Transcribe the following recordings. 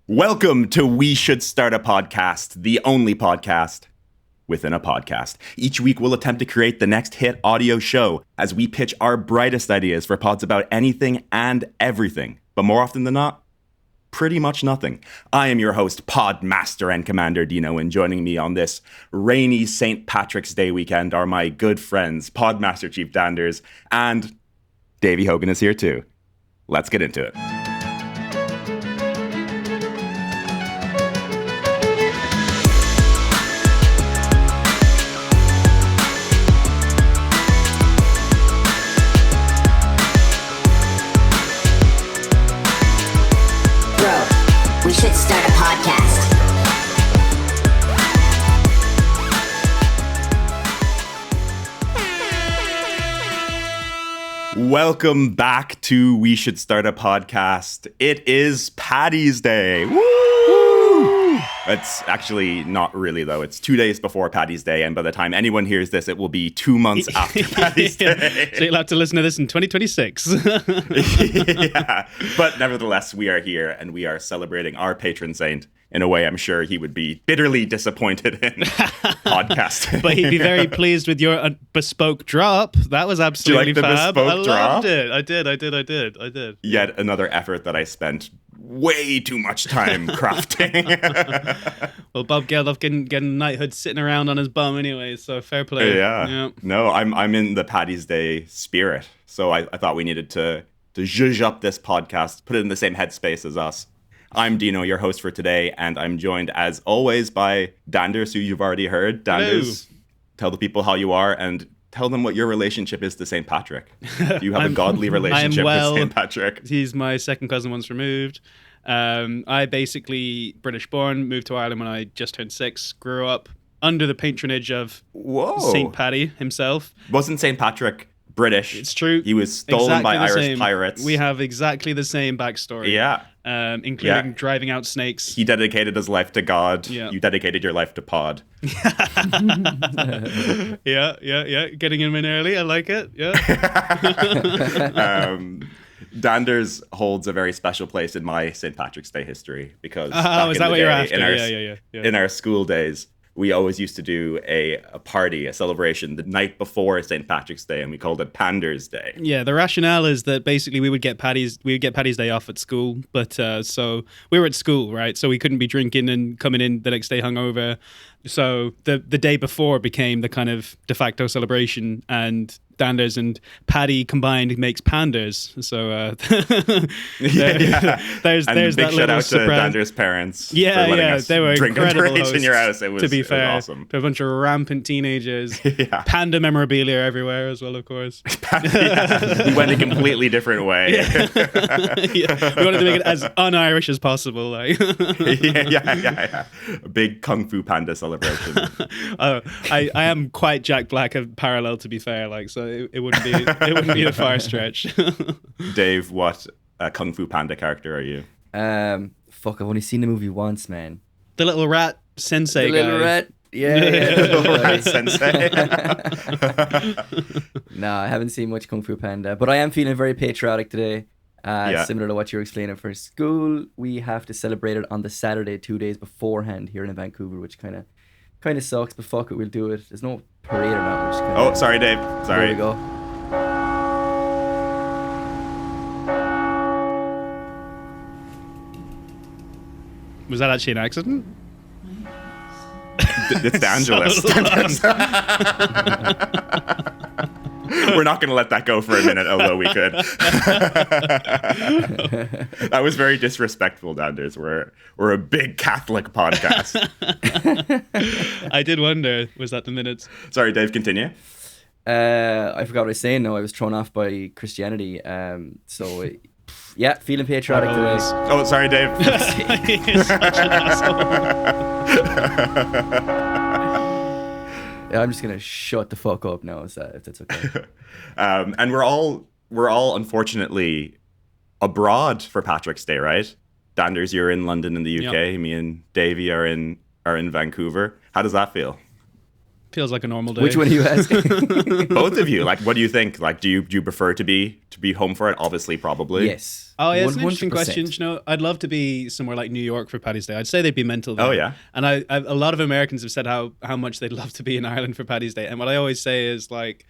Welcome to We Should Start a Podcast, the only podcast within a podcast. Each week we'll attempt to create the next hit audio show as we pitch our brightest ideas for pods about anything and everything. But more often than not, pretty much nothing. I am your host, Pod Master and Commander Dino, and joining me on this rainy St. Patrick's Day weekend are my good friends, Pod Master Chief Danders, and Davey Hogan is here too. Let's get into it. Start a podcast. Welcome back to We Should Start a Podcast. It is Paddy's Day. Woo! It's actually not really, though. It's 2 days before Paddy's Day, and by the time anyone hears this, it will be 2 months after Paddy's Day. So you'll have to listen to this in 2026. Yeah, but nevertheless, we are here, and we are celebrating our patron saint in a way I'm sure he would be bitterly disappointed in podcasting. But he'd be very pleased with your bespoke drop. That was absolutely fab. I Bespoke drop? loved it. I did. Yet another effort that I spent way too much time crafting. Well, Bob Geldof getting knighthood sitting around on his bum anyway, so fair play. Yeah. No, I'm in the Paddy's Day spirit. So I thought we needed to zhuzh up this podcast, put it in the same headspace as us. I'm Dino, your host for today, and I'm joined as always by Danders, who you've already heard. Danders, tell the people how you are and tell them what your relationship is to St. Patrick. Do you have a godly relationship with St. Patrick? He's my second cousin once removed. I basically, British born, moved to Ireland when I just turned 6, grew up under the patronage of St. Paddy himself. Wasn't St. Patrick British? It's true. He was stolen by Irish same. pirates. We have exactly the same backstory. Yeah. Including driving out snakes. He dedicated his life to God. Yeah. You dedicated your life to Pod. Yeah. Getting him in early. I like it. Yeah. Danders holds a very special place in my St. Patrick's Day history because is that what you're after? Yeah. In our school days, we always used to do a party, a celebration the night before St. Patrick's Day, and we called it Panders Day. Yeah, the rationale is that basically we would get Paddy's Day off at school, but so we were at school, right? So we couldn't be drinking and coming in the next day hungover. So the day before became the kind of de facto celebration, and Danders and Paddy combined makes Panders. So there's big that shout out to surprise. Danders' parents. Yeah, they were drink incredible hosts in your house. It was, to be fair, awesome. To a bunch of rampant teenagers. Yeah. Panda memorabilia everywhere as well, of course. We went a completely different way. Yeah. We wanted to make it as un-Irish as possible. Like. Yeah. A big Kung Fu Panda celebration. I am quite Jack Black of parallel, to be fair. Like, so it wouldn't be a far stretch. Dave, what Kung Fu Panda character are you? I've only seen the movie once, man. The little rat sensei guy. Little rat. Yeah. Little rat sensei. No, I haven't seen much Kung Fu Panda, but I am feeling very patriotic today. Similar to what you were explaining for school, we have to celebrate it on the Saturday 2 days beforehand here in Vancouver, which kind of sucks, but fuck it, we'll do it. There's no parade or not. Sorry, Dave. Sorry. There we go. Was that actually an accident? It's the Angelus. We're not going to let that go for a minute, although we could. That was very disrespectful, Danders. We're a big Catholic podcast. I did wonder, was that the minutes? Sorry, Dave, continue. I forgot what I was saying now. I was thrown off by Christianity. Feeling patriotic today. Oh, sorry, Dave. He's such an asshole. I'm just gonna shut the fuck up now, if that's okay. And we're all unfortunately abroad for Patrick's Day, right? Danders, you're in London in the UK. Yep. Me and Davey are in Vancouver. How does that feel? Feels like a normal day. Which one are you asking? Both of you. Like, what do you think? Like, do you prefer to be home for it? Obviously, probably. Yes. Oh, yeah, it's an 100%. interesting question. You know, I'd love to be somewhere like New York for Paddy's Day. I'd say they'd be mental there. Oh, yeah. And a lot of Americans have said how much they'd love to be in Ireland for Paddy's Day. And what I always say is like,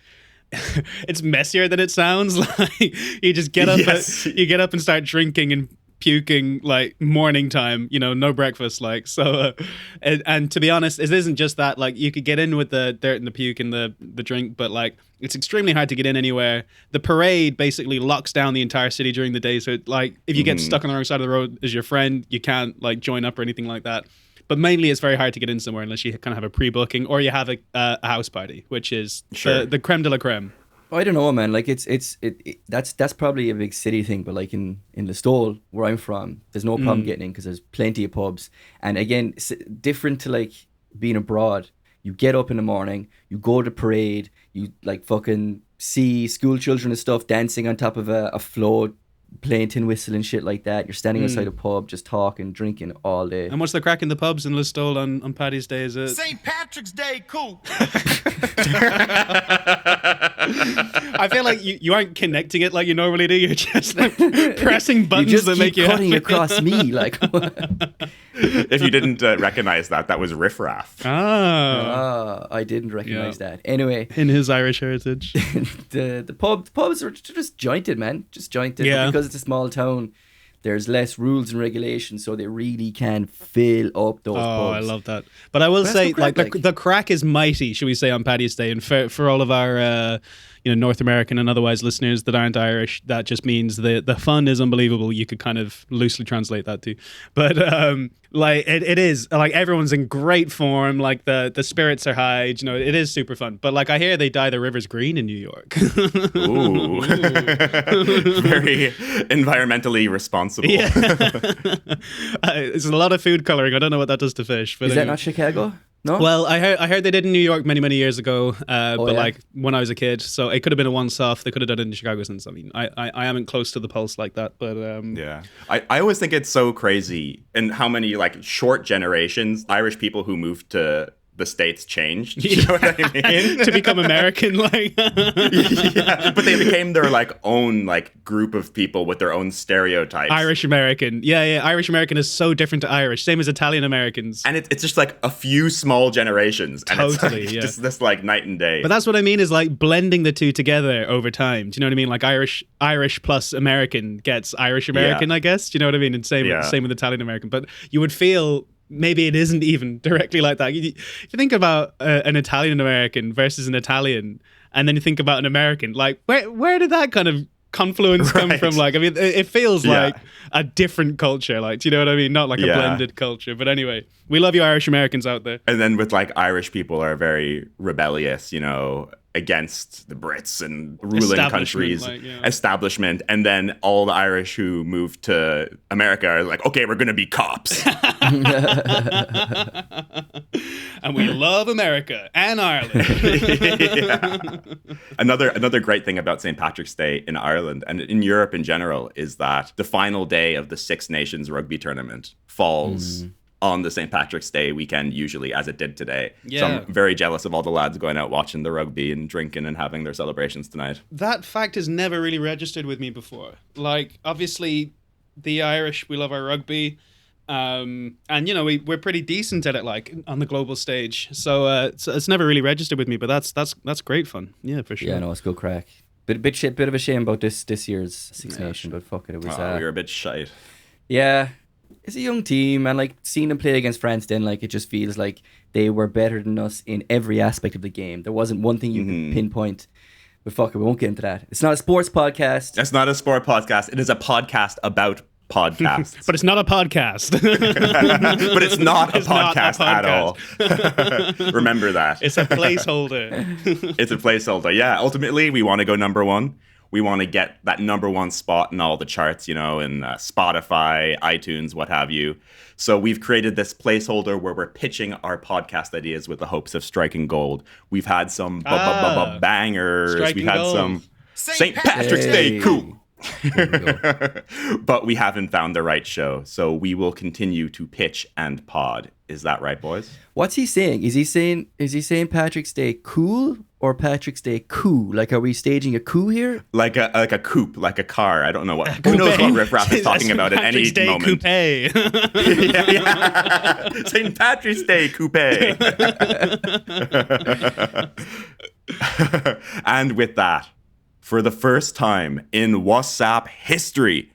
it's messier than it sounds. Like you just get up, you get up and start drinking and puking like morning time, you know, no breakfast, like so and to be honest, it isn't just that. Like you could get in with the dirt and the puke and the drink, but like it's extremely hard to get in anywhere. The parade basically locks down the entire city during the day, so like if you get stuck on the wrong side of the road as your friend, you can't like join up or anything like that. But mainly it's very hard to get in somewhere unless you kind of have a pre-booking or you have a house party, which is the creme de la creme. I don't know, man. Like that's probably a big city thing, but like in Listowel, where I'm from, there's no problem getting in because there's plenty of pubs. And again, different to like being abroad, you get up in the morning, you go to the parade, you like fucking see school children and stuff dancing on top of a float, playing tin whistle and shit like that. You're standing outside a pub, just talking, drinking all day. And what's the crack in the pubs in Listowel on Paddy's Day? Is it St. Patrick's Day? Cool. I feel like you aren't connecting it like you normally do. You're just like pressing buttons you just that keep make you cutting happy. across me. Like, If you didn't recognize that was Riff Raff. I didn't recognize that. Anyway, In his Irish heritage. the pubs are just jointed, man. Just jointed. Yeah. But because it's a small town, there's less rules and regulations, so they really can fill up those pubs. I love that. But I will But say, that's no like crack, the crack is mighty, should we say, on Paddy's Day, and for all of our North American and otherwise listeners that aren't Irish, that just means the fun is unbelievable. You could kind of loosely translate that too, but like it is like everyone's in great form. Like the spirits are high. You know, it is super fun. But like I hear they dye the rivers green in New York. Ooh. Very environmentally responsible. Yeah. It's a lot of food coloring. I don't know what that does to fish. But Is that anyway. not Chicago? No. Well, I heard they did in New York many years ago, but yeah? like when I was a kid, so it could have been a once-off. They could have done it in Chicago since. I mean, I haven't close to the pulse like that, but Yeah. I always think it's so crazy and how many like short generations Irish people who moved to the States changed. You know what I mean? to become American, like Yeah, but they became their like own like group of people with their own stereotypes. Irish American. Yeah. Irish American is so different to Irish, same as Italian Americans. And it's just like a few small generations. And Totally, it's like, yeah. just this like night and day. But that's what I mean is like blending the two together over time. Do you know what I mean? Like Irish plus American gets Irish American, Yeah. I guess. Do you know what I mean? And same with Italian American. But you would feel maybe it isn't even directly like that. If you think about an Italian American versus an Italian, and then you think about an American, like where did that kind of confluence come Right. from? Like, I mean, it feels Yeah. like a different culture. Like, do you know what I mean? Not like a blended culture. But anyway, we love you Irish Americans out there. And then with like Irish people are very rebellious, you know, against the Brits and ruling countries, like, yeah. establishment. And then all the Irish who moved to America are like, okay, we're going to be cops. And we love America and Ireland. Yeah. Another great thing about St. Patrick's Day in Ireland and in Europe in general is that the final day of the Six Nations rugby tournament falls on the St. Patrick's Day weekend, usually, as it did today. Yeah. So I'm very jealous of all the lads going out watching the rugby and drinking and having their celebrations tonight. That fact has never really registered with me before. Like, obviously, the Irish, we love our rugby. And, you know, we're pretty decent at it, like, on the global stage. So it's never really registered with me, but that's great fun. Yeah, for sure. Yeah, no, it's good crack. Bit of a shame about this year's Six Nation, but fuck it, it was. We were a bit shite. Yeah, it's a young team, and like seeing them play against France, then like it just feels like they were better than us in every aspect of the game. There wasn't one thing you could pinpoint. But fuck it, we won't get into that. It's not a sports podcast. It's not a sport podcast. It is a podcast about podcasts. But it's not a podcast. But it's not a It's not a podcast at all. Remember that. It's a placeholder. It's a placeholder. Yeah, ultimately, we want to go number one. We want to get that number one spot in all the charts, you know, in Spotify, iTunes, what have you. So we've created this placeholder where we're pitching our podcast ideas with the hopes of striking gold. We've had some bangers. Striking We've had gold. some St. Patrick's Day. Hey. Cool. There we go. But we haven't found the right show, so we will continue to pitch and pod. Is that right, boys? What's he saying? Is he saying Patrick's Day cool or Patrick's Day coup? Like, are we staging a coup here? Like a coupe, like a car. I don't know what. Who knows what Riff Raff is talking about at any Patrick's Day moment. coupe. Yeah. St. Patrick's Day coupe. And with that, for the first time in WSSAP history,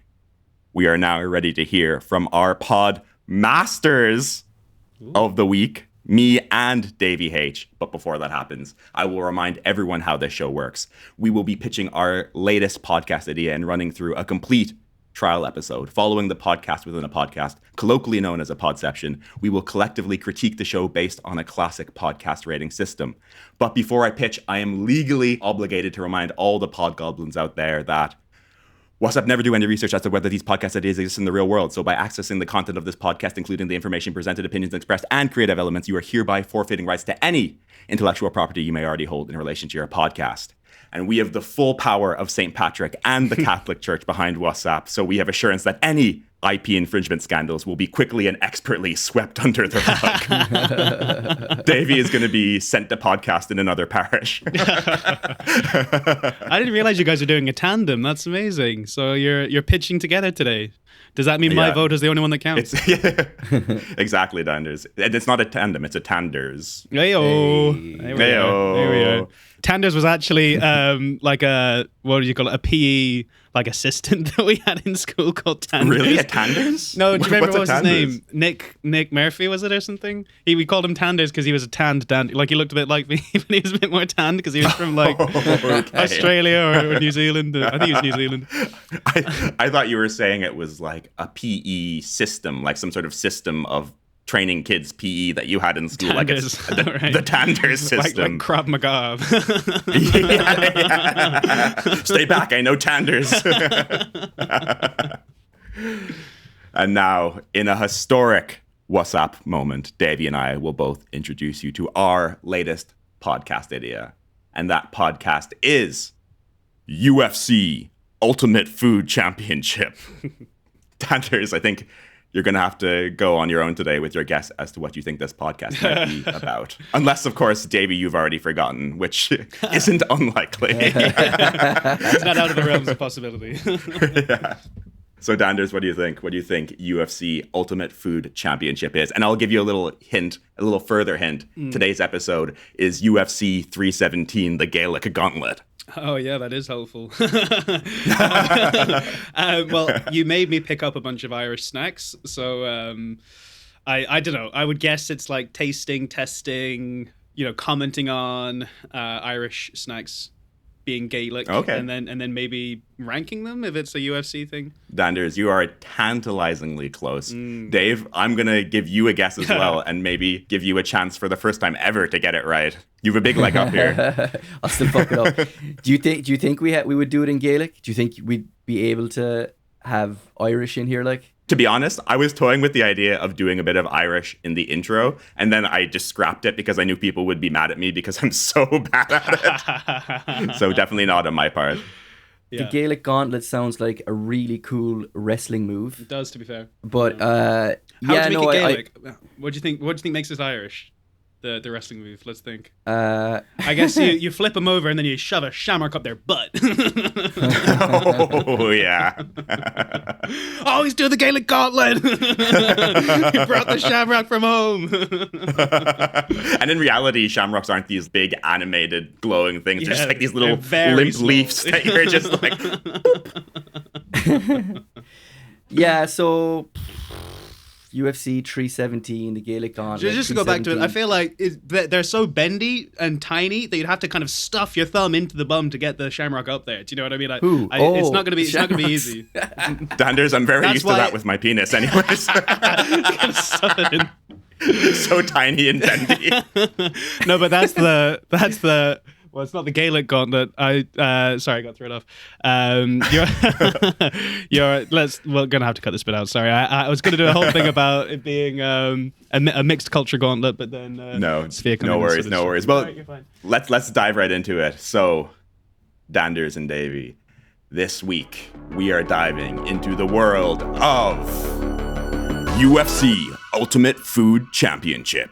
we are now ready to hear from our pod masters of the week, me and Davey H. But before that happens, I will remind everyone how this show works. We will be pitching our latest podcast idea and running through a complete trial episode. Following the podcast within a podcast, colloquially known as a podception, we will collectively critique the show based on a classic podcast rating system. But before I pitch, I am legally obligated to remind all the podgoblins out there that WSSAP never do any research as to whether these podcast ideas exist in the real world. So by accessing the content of this podcast, including the information presented, opinions expressed, and creative elements, you are hereby forfeiting rights to any intellectual property you may already hold in relation to your podcast. And we have the full power of St. Patrick and the Catholic Church behind WSSAP, so we have assurance that any IP infringement scandals will be quickly and expertly swept under the rug. Davey is going to be sent to podcast in another parish. I didn't realize you guys are doing a tandem. That's amazing. So you're pitching together today. Does that mean my vote is the only one that counts? Exactly, Tanders. And it's not a tandem, it's a Tanders. Hey-o. Hey-o. There we are. Tanders was actually like a, what do you call it, a PE like assistant that we had in school called Tanders. Really? A Tanders? No, do you remember what was his Tanders? name? Nick Murphy, was it, or something? We called him Tanders because he was a tanned dandy. Like, he looked a bit like me, but he was a bit more tanned because he was from like Australia or New Zealand. I think he was New Zealand. I thought you were saying it was like a PE system, like some sort of system of training kids PE that you had in school, Tanders, like the Tanders system. Like Krav Maga. Yeah. Stay back, I know Tanders. And now, in a historic WSSAP moment, Davey and I will both introduce you to our latest podcast idea. And that podcast is UFC Ultimate Food Championship. Tanders, I think you're going to have to go on your own today with your guess as to what you think this podcast might be about. Unless, of course, Davey, you've already forgotten, which isn't unlikely. It's not out of the realms of possibility. Yeah. So, Danders, what do you think? What do you think UFC Ultimate Food Championship is? And I'll give you a little hint, a little further hint. Today's episode is UFC 317, the Gaelic Gauntlet. Oh, yeah, that is helpful. Well, you made me pick up a bunch of Irish snacks. So I don't know. I would guess it's like tasting, testing, commenting on Irish snacks being Gaelic. Okay. And then maybe ranking them if it's a UFC thing. Danders, you are tantalizingly close. Dave, I'm going to give you a guess as well and maybe give you a chance for the first time ever to get it right. You have a big leg up here. I'll still fuck it up. Do you think we would do it in Gaelic? Do you think we'd be able to have Irish in here, like? To be honest, I was toying with the idea of doing a bit of Irish in the intro, and then I just scrapped it because I knew people would be mad at me because I'm so bad at it. So definitely not on my part. Yeah. The Gaelic Gauntlet sounds like a really cool wrestling move. It does, to be fair. But How to make it Gaelic? What do you think? What do you think makes it Irish? The wrestling move. Let's think. I guess you flip them over and then you shove a shamrock up their butt. Oh yeah. Oh, he's doing the Gaelic Gauntlet. He brought the shamrock from home. And in reality, shamrocks aren't these big animated glowing things. They're just like these little limp small leaves that you're just like. Yeah. So. UFC 317, the Gaelic Gauntlet. Just to go back to it, I feel like they're so bendy and tiny that you'd have to kind of stuff your thumb into the bum to get the shamrock up there. Do you know what I mean? It's not going to be easy. Danders, I'm very used to that with my penis, anyways. Stuff it in. So tiny and bendy. No, but that's the. Well, it's not the Gaelic Gauntlet. Sorry, I got thrown off. We're gonna have to cut this bit out. Sorry, I was gonna do a whole thing about it being a mixed culture gauntlet, but then no worries. Well, let's dive right into it. So, Danders and Davey, This week, we are diving into the world of UFC Ultimate Food Championship.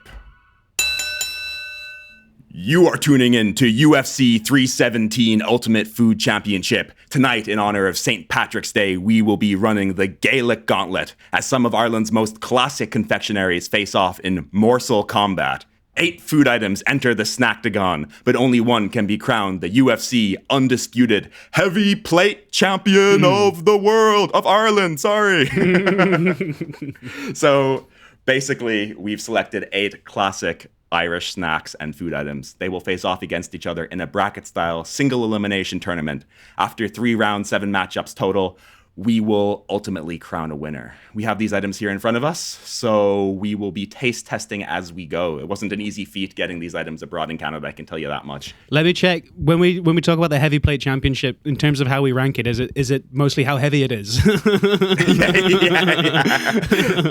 You are tuning in to UFC 317 Ultimate Food Championship. Tonight, in honor of St. Patrick's Day, we will be running the Gaelic Gauntlet as some of Ireland's most classic confectionaries face off in morsel combat. 8 food items enter the Snacktagon, but only one can be crowned the UFC undisputed heavy plate champion of the world, of Ireland, sorry. So basically, we've selected 8 classic Irish snacks and food items. They will face off against each other in a bracket-style single elimination tournament. After 3 rounds, 7 matchups total, we will ultimately crown a winner. We have these items here in front of us, so we will be taste testing as we go. It wasn't an easy feat getting these items abroad in Canada, I can tell you that much. Let me check. When we talk about the heavy plate championship, in terms of how we rank it, is it mostly how heavy it is? yeah.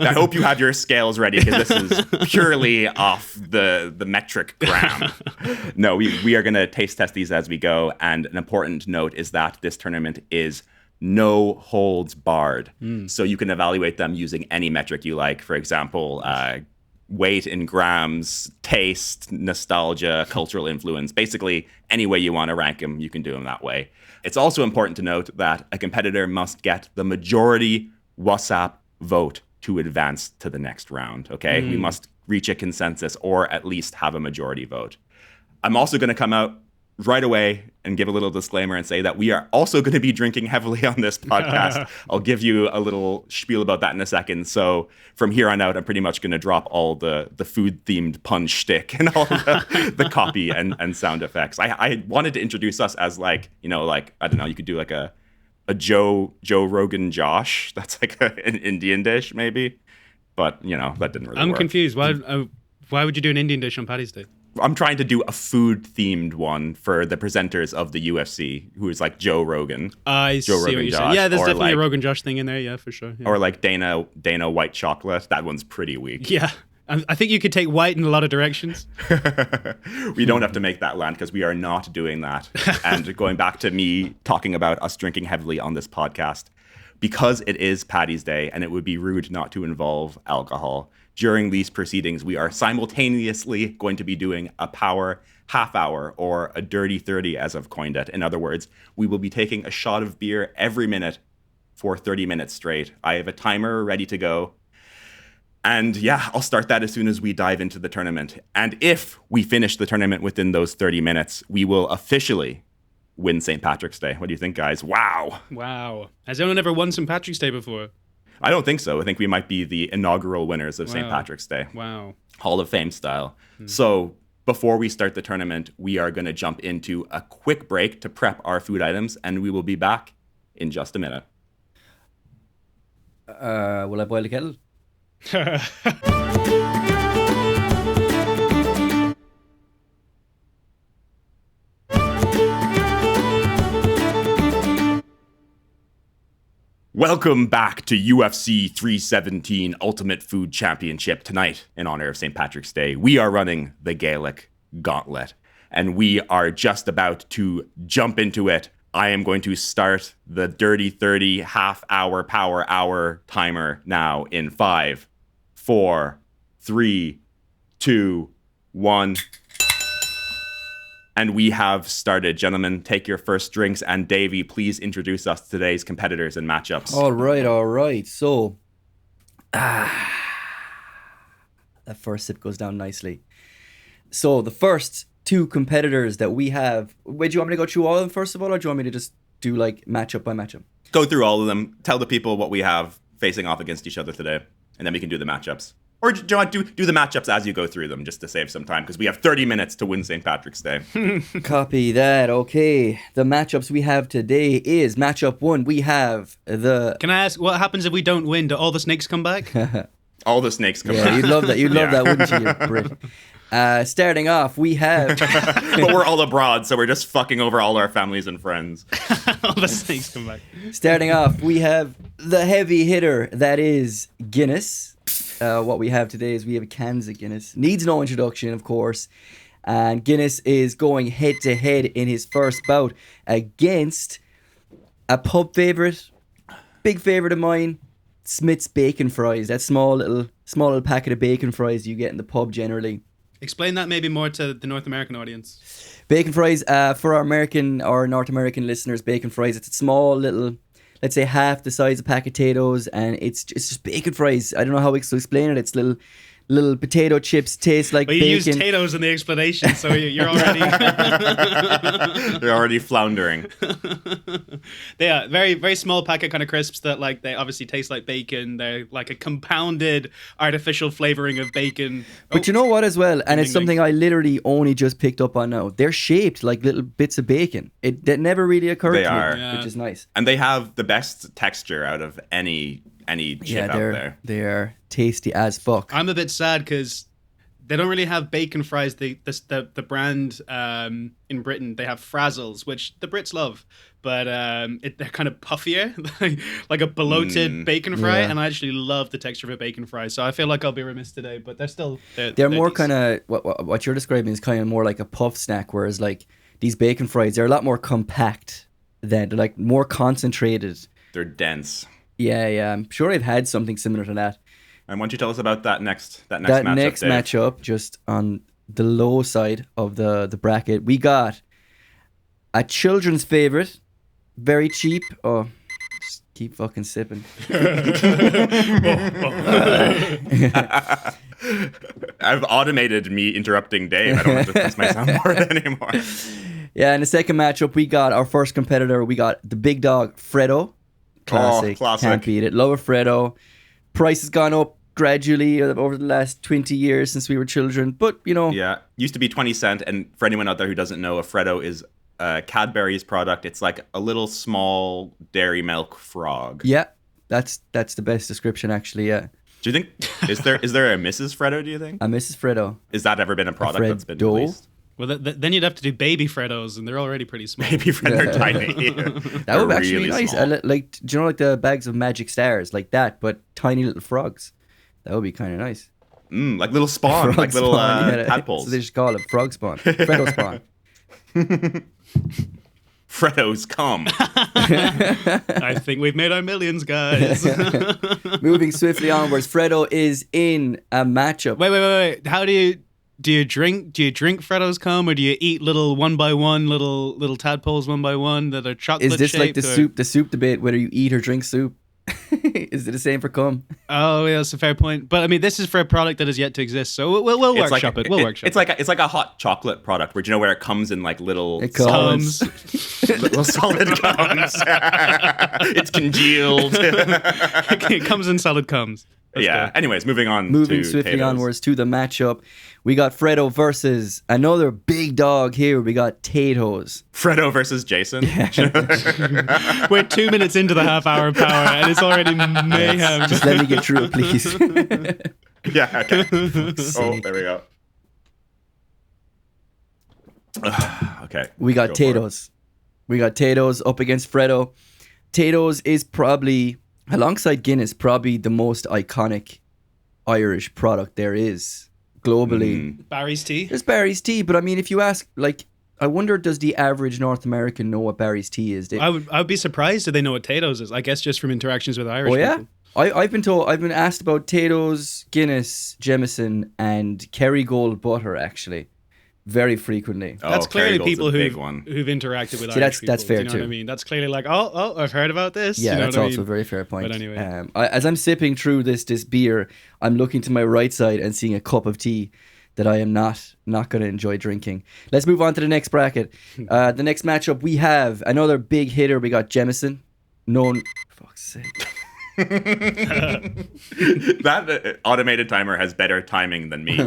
I hope you have your scales ready, because this is purely off the metric gram. No, we are going to taste test these as we go, and an important note is that this tournament is no holds barred. So you can evaluate them using any metric you like. For example, weight in grams, taste, nostalgia, cultural influence. Basically, any way you want to rank them, you can do them that way. It's also important to note that a competitor must get the majority WSSAP vote to advance to the next round, okay? We must reach a consensus or at least have a majority vote. I'm also going to come out right away and give a little disclaimer and say that we are also going to be drinking heavily on this podcast. I'll give you a little spiel about that in a second. So from here on out, I'm pretty much going to drop all the food-themed pun shtick and all the copy and sound effects. I wanted to introduce us as I don't know, you could do like a Joe Rogan Josh. That's like an Indian dish maybe. But, that didn't really work. I'm confused. Why would you do an Indian dish on Paddy's Day? I'm trying to do a food-themed one for the presenters of the UFC, who is like Joe Rogan. I see what you're saying. Yeah, there's definitely a Rogan Josh thing in there. Yeah, for sure. Yeah. Or like Dana White Chocolate. That one's pretty weak. Yeah. I think you could take white in a lot of directions. We don't have to make that land because we are not doing that. And going back to me talking about us drinking heavily on this podcast, because it is Paddy's Day and it would be rude not to involve alcohol, during these proceedings, we are simultaneously going to be doing a power half hour, or a dirty 30 as I've coined it. In other words, we will be taking a shot of beer every minute for 30 minutes straight. I have a timer ready to go. And yeah, I'll start that as soon as we dive into the tournament. And if we finish the tournament within those 30 minutes, we will officially win St. Patrick's Day. What do you think, guys? Wow. Has anyone ever won St. Patrick's Day before? I don't think so. I think we might be the inaugural winners of St. Patrick's Day. Wow. Hall of Fame style. So before we start the tournament, we are going to jump into a quick break to prep our food items, and we will be back in just a minute. Will I boil the kettle? Welcome back to UFC 317 Ultimate Food Championship. Tonight, in honor of St. Patrick's Day, we are running the Gaelic Gauntlet, and we are just about to jump into it. I am going to start the Dirty 30 half-hour power hour timer now in 5, 4, 3, 2, 1. And we have started. Gentlemen, take your first drinks. And Davey, please introduce us to today's competitors and matchups. All right. So, that first sip goes down nicely. So, the first 2 competitors that we have. Wait, do you want me to go through all of them first of all, or do you want me to just do like matchup by matchup? Go through all of them. Tell the people what we have facing off against each other today. And then we can do the matchups. Or do you want to do the matchups as you go through them, just to save some time? Because we have 30 minutes to win St. Patrick's Day. Copy that. Okay. The matchups we have today is matchup 1. We have the... Can I ask, what happens if we don't win? Do all the snakes come back? All the snakes come back. Yeah, you'd love that. You'd love that, wouldn't you, Brit? Starting off, we have... But we're all abroad, so we're just fucking over all our families and friends. All the snakes come back. Starting off, we have the heavy hitter, that is Guinness. What we have today is we have cans of Guinness. Needs no introduction, of course. And Guinness is going head-to-head in his first bout against A pub favorite, big favorite of mine, Smith's bacon fries. That small little packet of bacon fries you get in the pub generally. Explain that maybe more to the North American audience. Bacon fries, for our American or North American listeners, bacon fries, it's a small little, let's say half the size of pack of potatoes, and it's just bacon fries. I don't know how to explain it. It's little potato chips, taste like bacon. You use potatoes in the explanation, so you're already You're already floundering. They are very, very small packet kind of crisps that like they obviously taste like bacon. They're like a compounded artificial flavoring of bacon. But you know what as well, and it's something I literally only just picked up on now. They're shaped like little bits of bacon. That never really occurred They to are. me, Yeah. which is nice. And they have the best texture out of any chip out there. They're tasty as fuck. I'm a bit sad because they don't really have bacon fries. The brand in Britain, they have Frazzles, which the Brits love, but they're kind of puffier, like a bloated bacon fry. Yeah. And I actually love the texture of a bacon fry, so I feel like I'll be remiss today. But They're more kind of what you're describing is kind of more like a puff snack, whereas like these bacon fries, they're a lot more compact. They're like more concentrated. They're dense. Yeah. I'm sure I've had something similar to that. And why don't you tell us about that next That matchup, next Dave? matchup, just on the low side of the bracket, we got a children's favorite, very cheap. Oh, just keep fucking sipping. I've automated me interrupting Dave. I don't have to press my soundboard anymore. Yeah, in the second matchup, we got our first competitor. We got the big dog, Freddo. Classic. Can't beat it. Love a Freddo. Price has gone up gradually over the last 20 years since we were children. But, you know. Yeah. Used to be 20 cents. And for anyone out there who doesn't know, a Freddo is Cadbury's product. It's like a little small dairy milk frog. Yeah, that's the best description, actually, yeah. Do you think, is there a Mrs. Freddo, do you think? A Mrs. Freddo. Is that ever been a product that's been Freddo? released? Well, then you'd have to do baby Freddos, and they're already pretty small. Maybe they're tiny. That would actually be nice. small. Like, do you know, like the bags of Magic Stars, like that, but tiny little frogs? That would be kind of nice. Like little spawn, Frog like little spawn, yeah. tadpoles. So they just call it frog spawn. Freddo spawn. Freddo's come. I think we've made our millions, guys. Moving swiftly onwards, Freddo is in a matchup. Wait. How do you drink Freddo's cum, or do you eat little one by one little tadpoles one by one that are chocolate Is this like shaped, the soup debate, whether you eat or drink soup? Is it the same for cum? Oh, yeah, that's a fair point. But I mean, this is for a product that has yet to exist, so we'll workshop it. We'll workshop it. It's like a hot chocolate product where, do you know, where it comes in like little It comes. little solid comes. It's congealed. It comes in solid cums. Yeah. Anyways, moving on. Moving to swiftly potatoes. onwards to the matchup, we got Freddo versus another big dog here. We got Tatoes. Freddo versus Jason. We're 2 minutes into the half-hour power, and it's already mayhem. Just let me get through it, please. Yeah. Okay. Oh, there we go. Okay. We got Go for it. Tatoes. We got Tatoes up against Freddo. Tatoes is probably, alongside Guinness, probably the most iconic Irish product there is globally. Barry's tea. There's Barry's tea, but I mean, if you ask, like, I wonder, does the average North American know what Barry's tea is? I would be surprised if they know what Tatoes is. I guess just from interactions with Irish Oh yeah, people. I've been asked about Tatoes, Guinness, Jameson, and Kerrygold butter actually, very frequently. Oh, That's clearly Kerrygold's people a big one. who've interacted with See, Irish people. that's fair do you know too. What I mean, that's clearly like, oh, I've heard about this. Yeah, you know that's what I also a mean? very fair point. But anyway. As I'm sipping through this beer, I'm looking to my right side and seeing a cup of tea that I am not going to enjoy drinking. Let's move on to the next bracket. The next matchup, we have another big hitter. We got Jameson, known... Fuck's sake. That automated timer has better timing than me.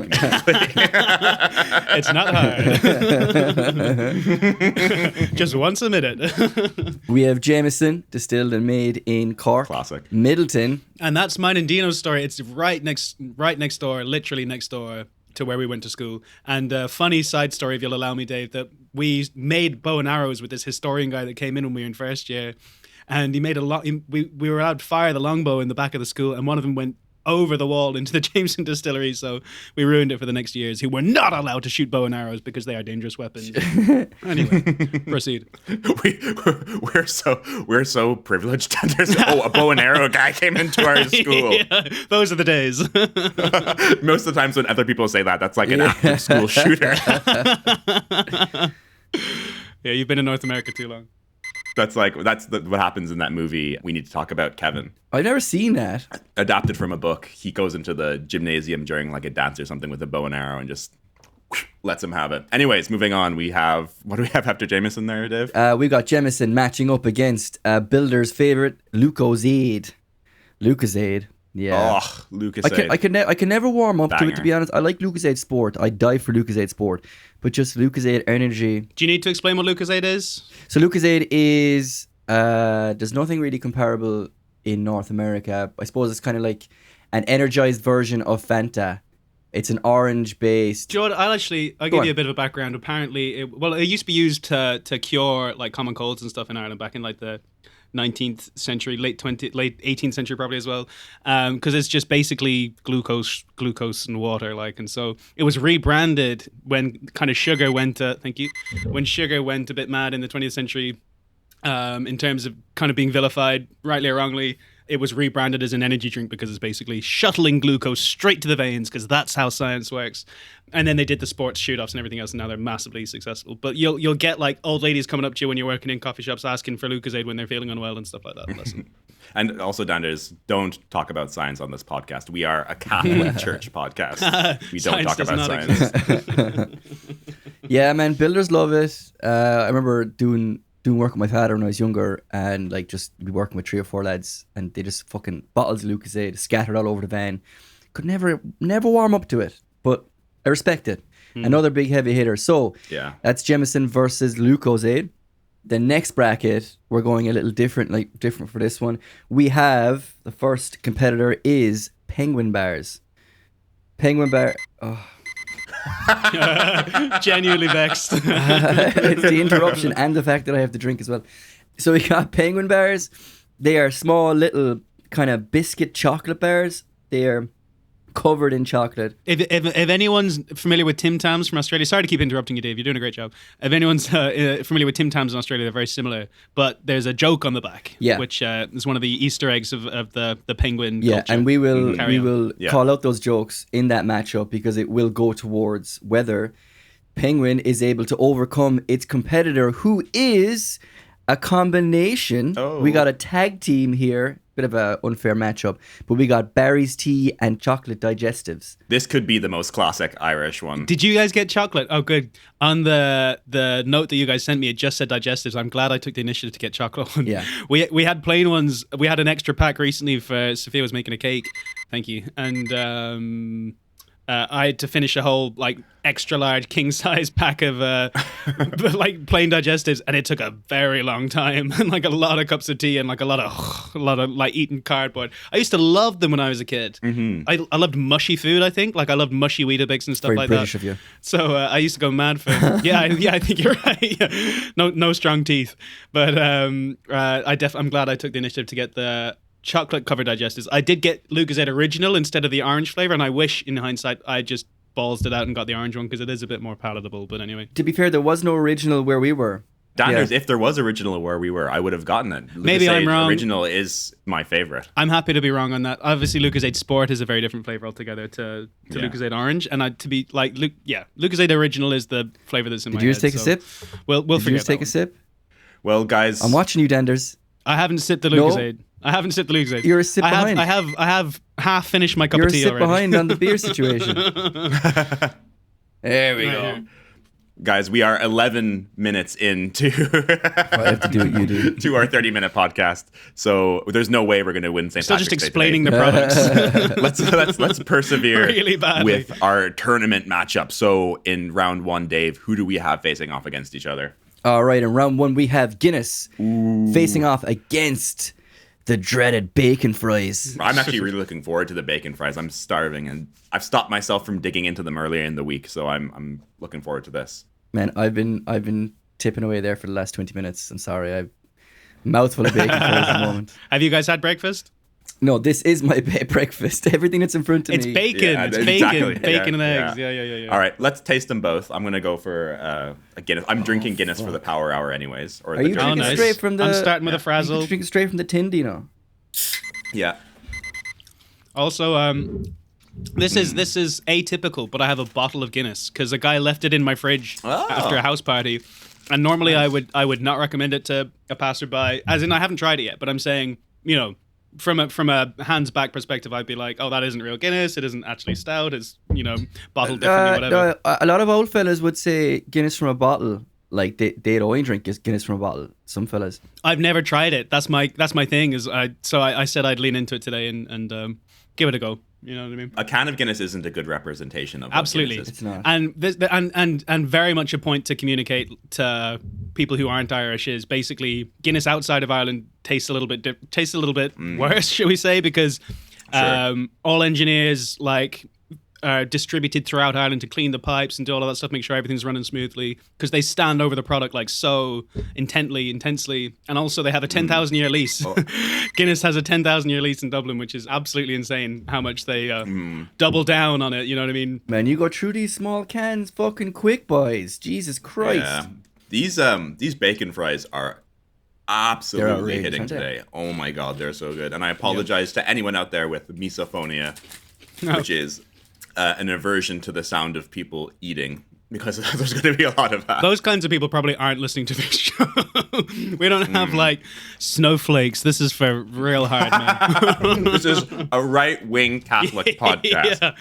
It's not hard. Just once a minute. We have Jameson, distilled and made in Cork. Classic. Middleton. And that's mine and Dino's story. It's right next door, literally next door to where we went to school. And a funny side story, if you'll allow me, Dave, that we made bow and arrows with this historian guy that came in when we were in first year. And he made we were allowed to fire the longbow in the back of the school, and one of them went over the wall into the Jameson distillery. So we ruined it for the next years, who were not allowed to shoot bow and arrows because they are dangerous weapons. Anyway, proceed. We're so privileged. There's a bow and arrow guy came into our school. Yeah, those are the days. Most of the times when other people say that, that's like an active school shooter. Yeah, you've been in North America too long. That's what happens in that movie. We need to talk about Kevin. I've never seen that. Adapted from a book. He goes into the gymnasium during like a dance or something with a bow and arrow and just lets him have it. Anyways, moving on. What do we have after Jameson there, Dave? We got Jameson matching up against Builder's favorite, Lucozade. Yeah. Oh, Lucozade. I can never warm up to Banger. it, to be honest. I like Lucozade Sport. I die for Lucozade Sport. But just Lucozade Energy. Do you need to explain what Lucozade is? So Lucozade is, there's nothing really comparable in North America. I suppose it's kind of like an energized version of Fanta. It's an orange based. Do you know what? I'll give you a bit of a background. Apparently, it used to be used to cure like common colds and stuff in Ireland back in like the 19th century, late 18th century probably as well, because it's just basically glucose and water, like. And so it was rebranded when kind of sugar went when sugar went a bit mad in the 20th century, in terms of kind of being vilified, rightly or wrongly. It was rebranded as an energy drink because it's basically shuttling glucose straight to the veins, because that's how science works. And then they did the sports shoot-offs and everything else, and now they're massively successful. But you'll get like old ladies coming up to you when you're working in coffee shops asking for Lucozade when they're feeling unwell and stuff like that. Listen. And also, Danders, don't talk about science on this podcast. We are a Catholic Church podcast. We don't talk about science. Yeah, man, builders love it. I remember doing work with my father when I was younger, and like just be working with 3 or 4 lads, and they just fucking bottles of Lucozade scattered all over the van. Could never warm up to it, but I respect it. Another big heavy hitter. So yeah, that's Jameson versus Lucozade. The next bracket, we're going a little different for this one. We have the first competitor is Penguin Bars. Penguin Bar. Oh. Genuinely vexed. It's the interruption and the fact that I have to drink as well. So we got Penguin Bars. They are small little kind of biscuit chocolate bars. They are covered in chocolate. If anyone's familiar with Tim Tams from Australia, sorry to keep interrupting you, Dave, you're doing a great job. If anyone's familiar with Tim Tams in Australia, they're very similar, but there's a joke on the back, which is one of the Easter eggs of the penguin culture. And we will call out those jokes in that matchup, because it will go towards whether Penguin is able to overcome its competitor, who is a combination. We got a tag team here. Bit of an unfair matchup, but we got Barry's tea and chocolate digestives. This could be the most classic Irish one. Did you guys get chocolate? Oh, good. On the note that you guys sent me, it just said digestives. I'm glad I took the initiative to get chocolate one. Yeah. We had plain ones. We had an extra pack recently for Sophia was making a cake. Thank you. And I had to finish a whole like extra large king size pack of like plain digestives, and it took a very long time, and like a lot of cups of tea and like a lot of like eating cardboard. I used to love them when I was a kid. I loved mushy food. I think like I loved mushy Weetabix and stuff Very like British that. of you. So I used to go mad for I think you're right. Yeah. No strong teeth, but I'm glad I took the initiative to get the chocolate covered digestives. I did get Lucozade Original instead of the orange flavor, and I wish in hindsight I just ballsed it out and got the orange one, because it is a bit more palatable. But anyway, to be fair, there was no original where we were. Danders, if there was original where we were, I would have gotten it. Maybe I'm wrong. Original is my favorite. I'm happy to be wrong on that. Obviously, Lucozade Sport is a very different flavor altogether to Lucozade Orange, and to be like, Lucozade Original is the flavor that's in my head. Did you just take a sip? We'll Did figure you just take a sip? Well, guys, I'm watching you, Danders. I haven't sipped the Lucozade. No. I haven't sipped the Lucozade. You're a sip behind. I have half finished my cup of tea already. You're a sip behind on the beer situation. There we go. Guys, we are 11 minutes into I have to do what you do. to our 30-minute podcast. So there's no way we're going to win St. Still Patrick's just Day explaining today. the products. Let's persevere really badly with our tournament matchup. So in round 1, Dave, who do we have facing off against each other? All right, in round 1 we have Guinness facing off against the dreaded bacon fries. I'm actually really looking forward to the bacon fries. I'm starving, and I've stopped myself from digging into them earlier in the week, so I'm looking forward to this. Man, I've been tipping away there for the last 20 minutes. I'm sorry, I've mouthful of bacon fries at the moment. Have you guys had breakfast? No, this is my breakfast. Everything that's in front of It's me. bacon. Yeah, it's exactly. bacon and Yeah. eggs. Yeah. All right, let's taste them both. I'm gonna go for a Guinness. I'm drinking Guinness for the power hour, anyways. Or Are the you dirty drinking Guinness. straight from the? I'm starting with a You frazzle. drinking straight from the tin, Dino. Yeah. Also, this is atypical, but I have a bottle of Guinness because a guy left it in my fridge after a house party, and normally I would not recommend it to a passerby. As in, I haven't tried it yet, but I'm saying, from a hands back perspective, I'd be like, oh, that isn't real Guinness. It isn't actually stout. It's bottled differently, whatever. A lot of old fellas would say Guinness from a bottle. Like they'd only drink Guinness from a bottle. Some fellas. I've never tried it. That's my thing. I said I'd lean into it today and give it a go. You know what I mean? A can of Guinness isn't a good representation of what Absolutely, Guinness is. It's not. And very much a point to communicate to people who aren't Irish is basically Guinness outside of Ireland tastes a little bit worse, shall we say? Because all engineers are distributed throughout Ireland to clean the pipes and do all of that stuff, make sure everything's running smoothly, because they stand over the product so intensely, and also they have a 10,000 year lease. Guinness has a 10,000 year lease in Dublin, which is absolutely insane how much they double down on it. You know what I mean? Man, you go through these small cans fucking quick, boys. Jesus Christ. Yeah. These bacon fries are absolutely hitting aren't they? today. Oh my god, they're so good. And I apologize to anyone out there with misophonia, which is an aversion to the sound of people eating, because there's going to be a lot of that. Those kinds of people probably aren't listening to this show. We don't have snowflakes. This is for real hard men. This is a right-wing Catholic podcast.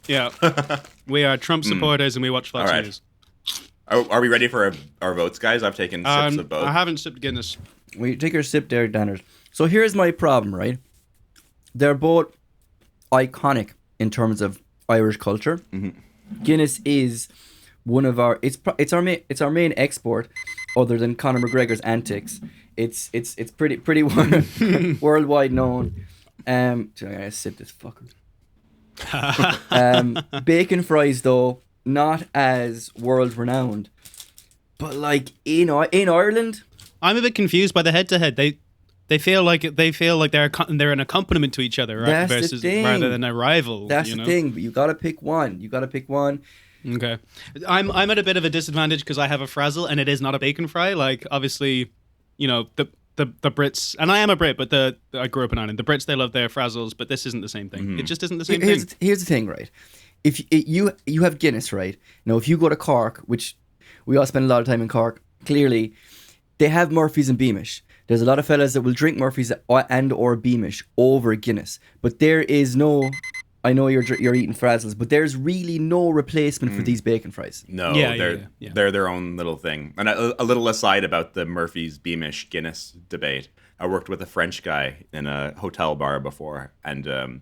Yeah. We are Trump supporters and we watch Fox All right. News. Are we ready for our votes, guys? I've taken sips of both. I haven't sipped Guinness. We take your sip there, Danners. So here's my problem, right? They're both iconic in terms of Irish culture. Mm-hmm. Guinness is one of our it's our main export, other than Conor McGregor's antics. It's pretty worldwide known. I'm gonna sip this fucker. Bacon fries though, not as world renowned, but in Ireland, I'm a bit confused by the head-to-head. They feel like they're an accompaniment to each other, right? That's the thing. Rather than a rival. That's the thing. But you gotta pick one. Okay, I'm at a bit of a disadvantage because I have a frazzle and it is not a bacon fry. Obviously, the Brits, and I am a Brit, but I grew up in Ireland. The Brits, they love their frazzles, but this isn't the same thing. Mm-hmm. It just isn't the same thing. Here's the thing, right? If you have Guinness, right? Now, if you go to Cork, which we all spend a lot of time in Cork, clearly they have Murphy's and Beamish. There's a lot of fellas that will drink Murphy's and or Beamish over Guinness, but there is no. I know you're eating frazzles, but there's really no replacement for these bacon fries. No, Yeah. they're their own little thing. And a little aside about the Murphy's Beamish Guinness debate. I worked with a French guy in a hotel bar before, and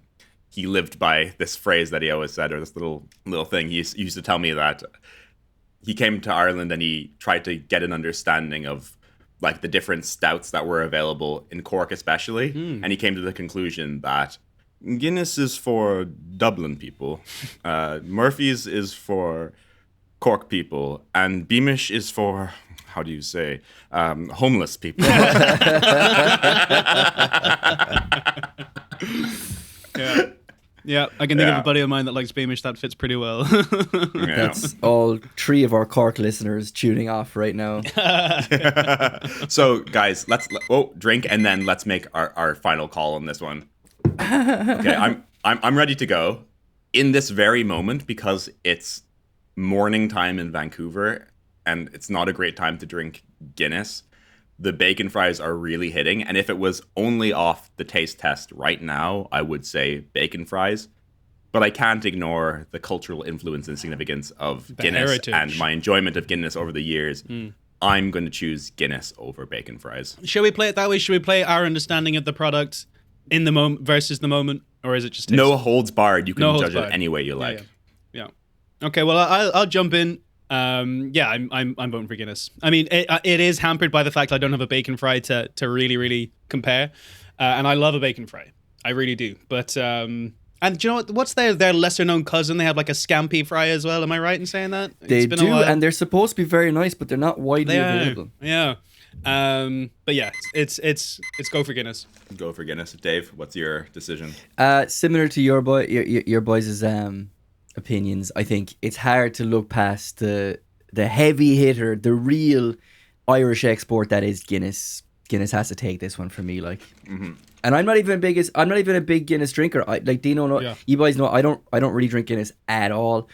he lived by this phrase that he always said, or this little thing. He used to tell me that he came to Ireland and he tried to get an understanding of the different stouts that were available in Cork, especially, and he came to the conclusion that Guinness is for Dublin people, Murphy's is for Cork people, and Beamish is for, how do you say, homeless people. Yeah, I can think of a buddy of mine that likes Beamish. That fits pretty well. That's all three of our Cork listeners tuning off right now. So, guys, let's drink and then let's make our final call on this one. Okay, I'm ready to go in this very moment because it's morning time in Vancouver and it's not a great time to drink Guinness. The bacon fries are really hitting, and if it was only off the taste test right now, I would say bacon fries. But I can't ignore the cultural influence and significance of Guinness heritage. And my enjoyment of Guinness over the years. I'm going to choose Guinness over bacon fries. Should we play it that way? Should we play our understanding of the product in the moment versus the moment, or is it just taste? No holds barred. You can No holds judge barred. it any way you like. Yeah. Okay. Well, I'll jump in. I'm voting for Guinness. I mean, it is hampered by the fact I don't have a bacon fry to really compare, and I love a bacon fry. I really do. But and do you know what? What's their lesser known cousin? They have a scampi fry as well. Am I right in saying that? They do, and they're supposed to be very nice, but they're not widely available. Yeah. But yeah, it's go for Guinness. Go for Guinness. Dave, what's your decision? Similar to your boys' opinions, I think it's hard to look past the heavy hitter, the real Irish export that is Guinness. Guinness has to take this one for me, like. Mm-hmm. And I'm not even a big Guinness drinker. Like Dino, you guys know I don't really drink Guinness at all.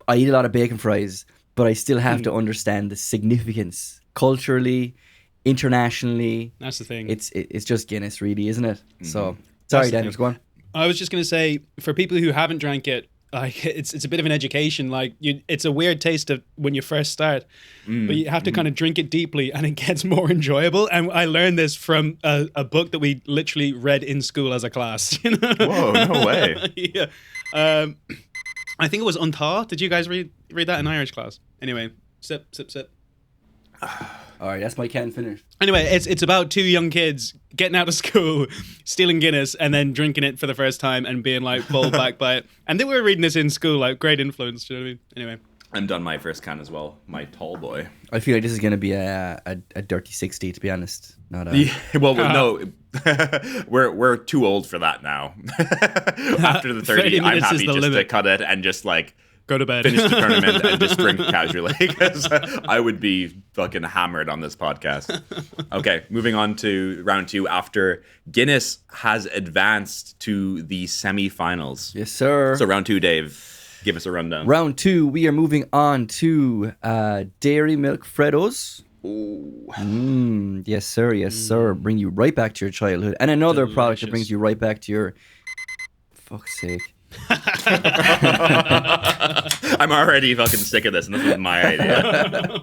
I eat a lot of bacon fries, but I still have to understand the significance culturally, internationally. That's the thing. It's just Guinness, really, isn't it? Mm-hmm. So sorry, Daniel, go on. I was just gonna say, for people who haven't drank it, like it's a bit of an education. Like it's a weird taste of when you first start, but you have to kind of drink it deeply, and it gets more enjoyable. And I learned this from a book that we literally read in school as a class. You know? Whoa, no way. Yeah, I think it was Unthaw. Did you guys read that in Irish class? Anyway, sip. All right, that's my can finish. Anyway, it's about two young kids getting out of school, stealing Guinness, and then drinking it for the first time and being like pulled back by it. And they were reading this in school, like great influence. Do you know what I mean? Anyway, I'm done my first can as well. My tall boy. I feel like this is going to be a dirty 60, to be honest. Not a... Yeah, well, no, we're too old for that now. After the 30, I'm happy just to cut it and just like. Go to bed. Finish the tournament and just drink casually because I would be fucking hammered on this podcast. Okay, moving on to round 2 after Guinness has advanced to the semi-finals. Yes, sir. So round 2, Dave, give us a rundown. Round 2, we are moving on to Dairy Milk Freddos. Yes, sir. Yes, sir. Bring you right back to your childhood. And another product that brings you right back to your... Fuck's sake. I'm already fucking sick of this, and this was my idea.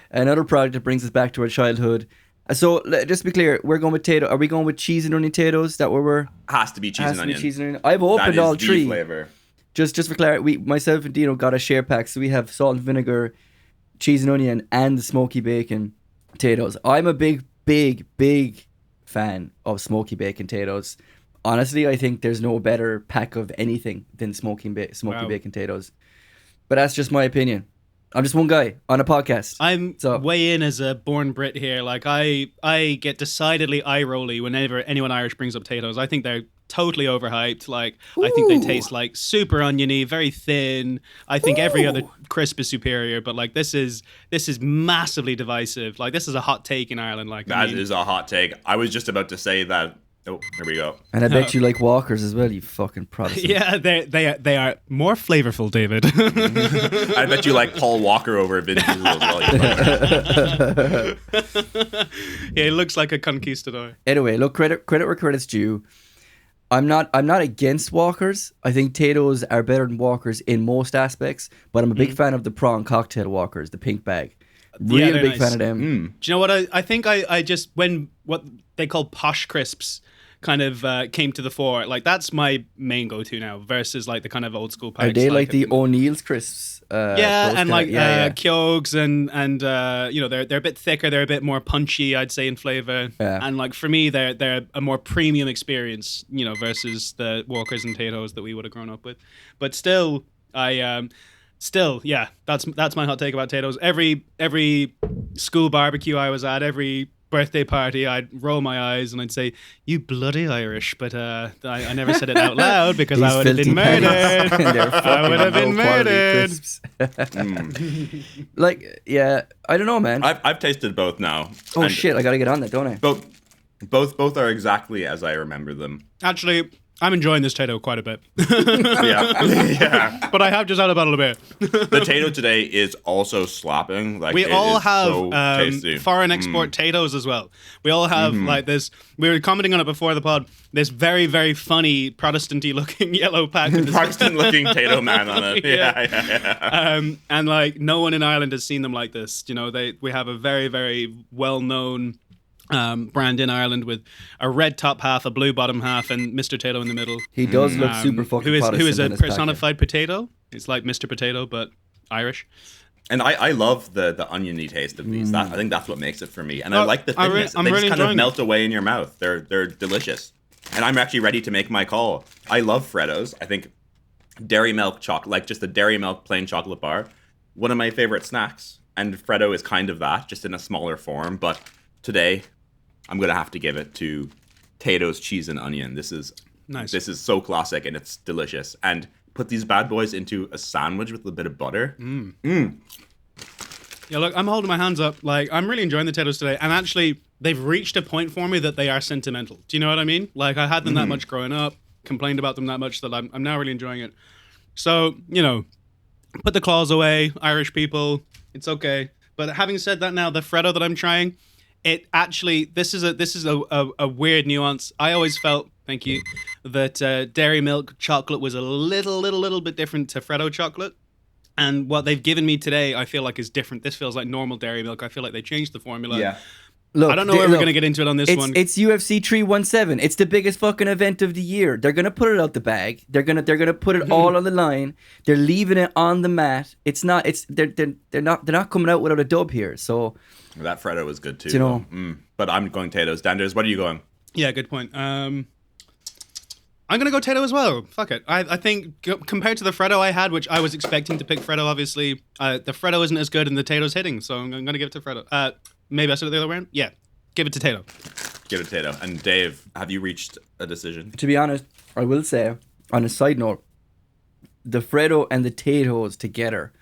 Another product that brings us back to our childhood. So just to be clear, we're going with tato. Are we going with cheese and onion potatoes? That we're has to be cheese and onion. I've opened all the three. Flavor. Just for clarity, myself and Dino got a share pack, so we have salt and vinegar, cheese and onion, and the smoky bacon potatoes. I'm a big fan of smoky bacon potatoes. Honestly, I think there's no better pack of anything than smoky bacon potatoes. But that's just my opinion. I'm just one guy on a podcast. I'm way in as a born Brit here. Like I get decidedly eye-rolly whenever anyone Irish brings up potatoes. I think they're totally overhyped. Like I think they taste like super oniony, very thin. I think every other crisp is superior, but like this is massively divisive. Like this is a hot take in Ireland. Like that is a hot take. I was just about to say that. Oh, here we go. And I bet you like Walkers as well, you fucking Protestant. Yeah, they are more flavorful, David. I bet you like Paul Walker over Vin Diesel as well. Yeah, he looks like a conquistador. Anyway, look, credit where credit's due. I'm not against Walkers. I think potatoes are better than Walkers in most aspects, but I'm a big fan of the prawn cocktail Walkers, the pink bag. Real big fan of them. Do you know what I think I just when what they call posh crisps kind of came to the fore, like that's my main go-to now versus like the kind of old school packs. Are they like the O'Neill's crisps? And like Kyogs and you know they're a bit thicker, they're a bit more punchy, I'd say, in flavor. Yeah. And like for me they're a more premium experience, you know, versus the Walkers and potatoes that we would have grown up with. But still yeah, that's my hot take about potatoes. Every school barbecue I was at, every birthday party, I'd roll my eyes and I'd say, "You bloody Irish," but I never said it out loud because I would have been murdered. I would have been murdered. Like, yeah, I don't know, man. I've tasted both now. Oh shit, I gotta get on that, don't I? Both are exactly as I remember them. Actually, I'm enjoying this tato quite a bit. Yeah. But I have just had about a bit. The tato today is also slapping. Like we all have so foreign export tatoes as well. We all have like this. We were commenting on it before the pod. This very, very funny Protestant-y looking yellow pack. Protestant-looking tato man on it. Yeah. And like no one in Ireland has seen them like this. You know, we have a very, very well-known brand in Ireland with a red top half, a blue bottom half, and Mr. Tato in the middle. He does look super fucking Protestant. Who is a personified potato. It's like Mr. Potato, but Irish. And I love the oniony taste of these. I think that's what makes it for me. And I like the thickness. They just kind of melt away in your mouth. They're delicious. And I'm actually ready to make my call. I love Freddos. I think dairy milk chocolate, like just a dairy milk plain chocolate bar, one of my favorite snacks. and Freddo is kind of that, just in a smaller form. But today, I'm gonna have to give it to Tato's cheese and onion. This is Nice. This is so classic and it's delicious. And put these bad boys into a sandwich with a bit of butter. Yeah, look, I'm holding my hands up. Like, I'm really enjoying the Tato's today. And actually, they've reached a point for me that they are sentimental. Do you know what I mean? Like, I had them that much growing up, complained about them that much that I'm now really enjoying it. So, you know, put the claws away, Irish people. It's okay. But having said that now, the Freddo that I'm trying, it actually, this is a weird nuance. I always felt, thank you, that dairy milk chocolate was a little bit different to Freddo chocolate. And what they've given me today, I feel like is different. This feels like normal dairy milk. I feel like they changed the formula. Yeah. Look, I don't know where we're going to get into it on this one. It's UFC 317. It's the biggest fucking event of the year. They're gonna put it out the bag. They're gonna put it all on the line. They're leaving it on the mat. It's not. They're not coming out without a dub here. So that Freddo was good too. You know, but I'm going Tato's. Danders, what are you going? Yeah, good point. I'm going to go Tato as well. Fuck it. I think compared to the Freddo I had, which I was expecting to pick Freddo, obviously, the Freddo isn't as good and the Tato's hitting, so I'm going to give it to Freddo. Maybe I said it the other way around? Yeah. Give it to Tato. Give it to Tato. And Dave, have you reached a decision? to be honest, I will say, on a side note, the Freddo and the Tato's together,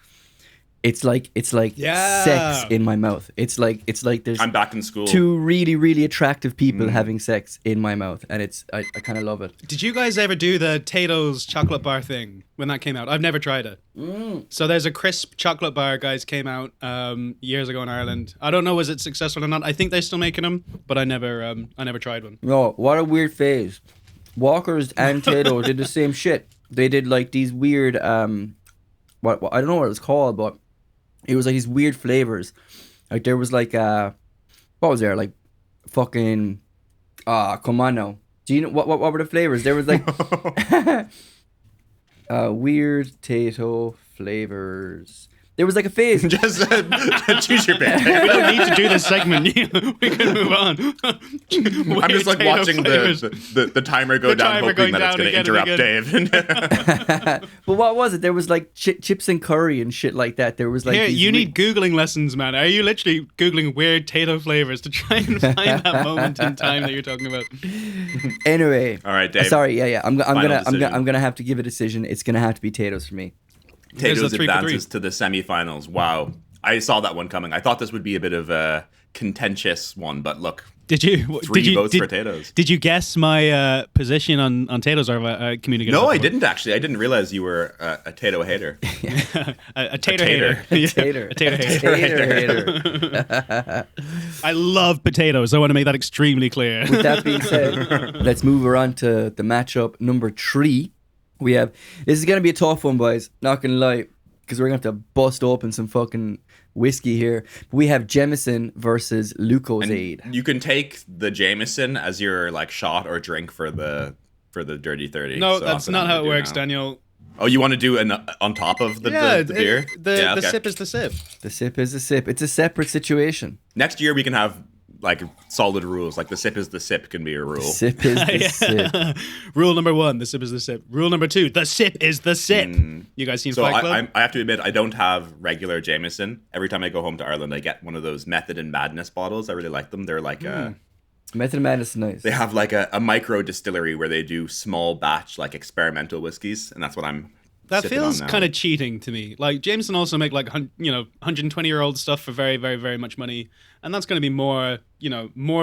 it's like Yeah. sex in my mouth. It's like there's I'm back in school. two really attractive people having sex in my mouth, and I kind of love it. Did you guys ever do the Tato's chocolate bar thing when that came out? I've never tried it. So there's a crisp chocolate bar, guys, came out years ago in Ireland. I don't know was it successful or not. I think they're still making them, but I never tried one. No, what a weird phase. Walkers and Tato did the same shit. They did like these weird what I don't know what it was called, but it was like these weird flavors. Like there was like what was there? Like fucking come on now. Do you know what were the flavors? There was like weird Tato flavors. There was like a phase. Just choose your pick. We don't need to do this segment. We can move on. I'm just like watching the timer go down, hoping that it's going to interrupt Dave. But what was it? There was like chips and curry and shit like that. There was like Here, you need Googling lessons, man. Are you literally Googling weird Tato flavors to try and find that moment in time that you're talking about? Anyway. All right, Dave. Sorry, yeah. I'm gonna have to give a decision. It's gonna have to be Tato's for me. Tato's advances to the semifinals. Wow. I saw that one coming. I thought this would be a bit of a contentious one, but look. Three votes for Tato's. Did you guess my position on Tato's, or have I communicated? No, I didn't actually. I didn't realize you were a Tato hater. a tater hater. A tater hater. I love potatoes. I want to make that extremely clear. With that being said, let's move on to the matchup number 3. This is going to be a tough one, boys. Not going to lie, because we're going to have to bust open some fucking whiskey here. We have Jameson versus Lucozade. And you can take the Jameson as your like shot or drink for the Dirty 30. No, so that's not how it works, Daniel. Oh, you want to do an on top of the beer? The sip is the sip. The sip is the sip. It's a separate situation. Next year we can have like solid rules, like the sip is the sip can be a rule. The sip is the sip. Rule number 1, the sip is the sip. Rule number 2, the sip is the sip. You guys seen Fight Club? I have to admit, I don't have regular Jameson. Every time I go home to Ireland, I get one of those Method and Madness bottles. I really like them. They're like Method and Madness is nice. They have like a micro distillery where they do small batch like experimental whiskeys, and that's what I'm. That feels kind of cheating to me. Like Jameson also make like 120-year-old stuff for very, very, very much money, and that's going to be more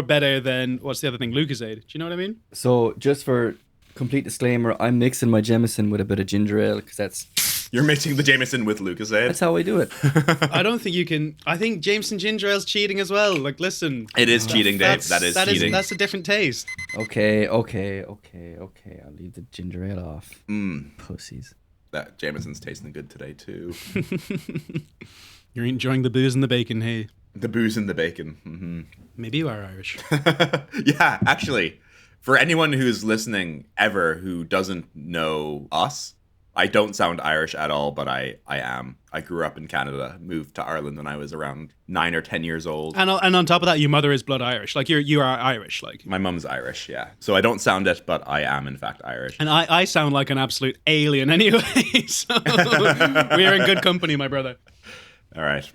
better than what's the other thing, Lucozade. Do you know what I mean? So just for complete disclaimer, I'm mixing my Jameson with a bit of ginger ale because that's. You're mixing the Jameson with Lucozade. That's how I do it. I don't think you can. I think Jameson ginger ale's cheating as well. Like, listen, it is cheating, Dave. That is cheating. That's a different taste. Okay. I'll leave the ginger ale off. Pussies. That Jameson's tasting good today too. You're enjoying the booze and the bacon, hey? The booze and the bacon. Mm-hmm. Maybe you are Irish. Yeah, actually, for anyone who's listening ever who doesn't know us, I don't sound Irish at all, but I am. I grew up in Canada, moved to Ireland when I was around 9 or 10 years old. And on top of that, your mother is blood Irish. Like you are Irish. Like my mum's Irish, yeah. So I don't sound it, but I am in fact Irish. And I sound like an absolute alien anyway. So we're in good company, my brother. All right.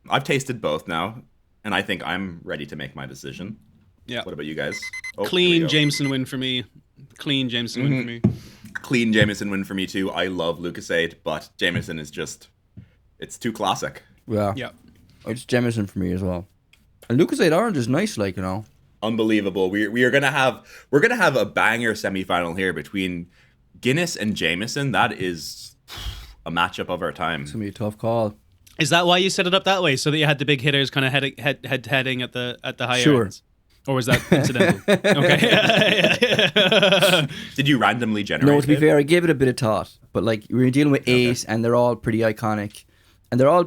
I've tasted both now, and I think I'm ready to make my decision. Yeah. What about you guys? Oh, Clean Jameson win for me. Clean Jameson win for me. Clean Jameson win for me too. I love Lucas 8, but Jameson is just, it's too classic. Yeah. Yeah. It's Jameson for me as well. And Lucas 8 Orange is nice, like, you know. Unbelievable. We're gonna have a banger semifinal here between Guinness and Jameson. That is a matchup of our time. It's gonna be a tough call. Is that why you set it up that way, so that you had the big hitters kind of heading at the higher Sure. ends? Or was that incidental? Okay. Did you randomly generate No, to be it? fair, I gave it a bit of thought. But like, we're dealing with 8, and they're all pretty iconic, and they're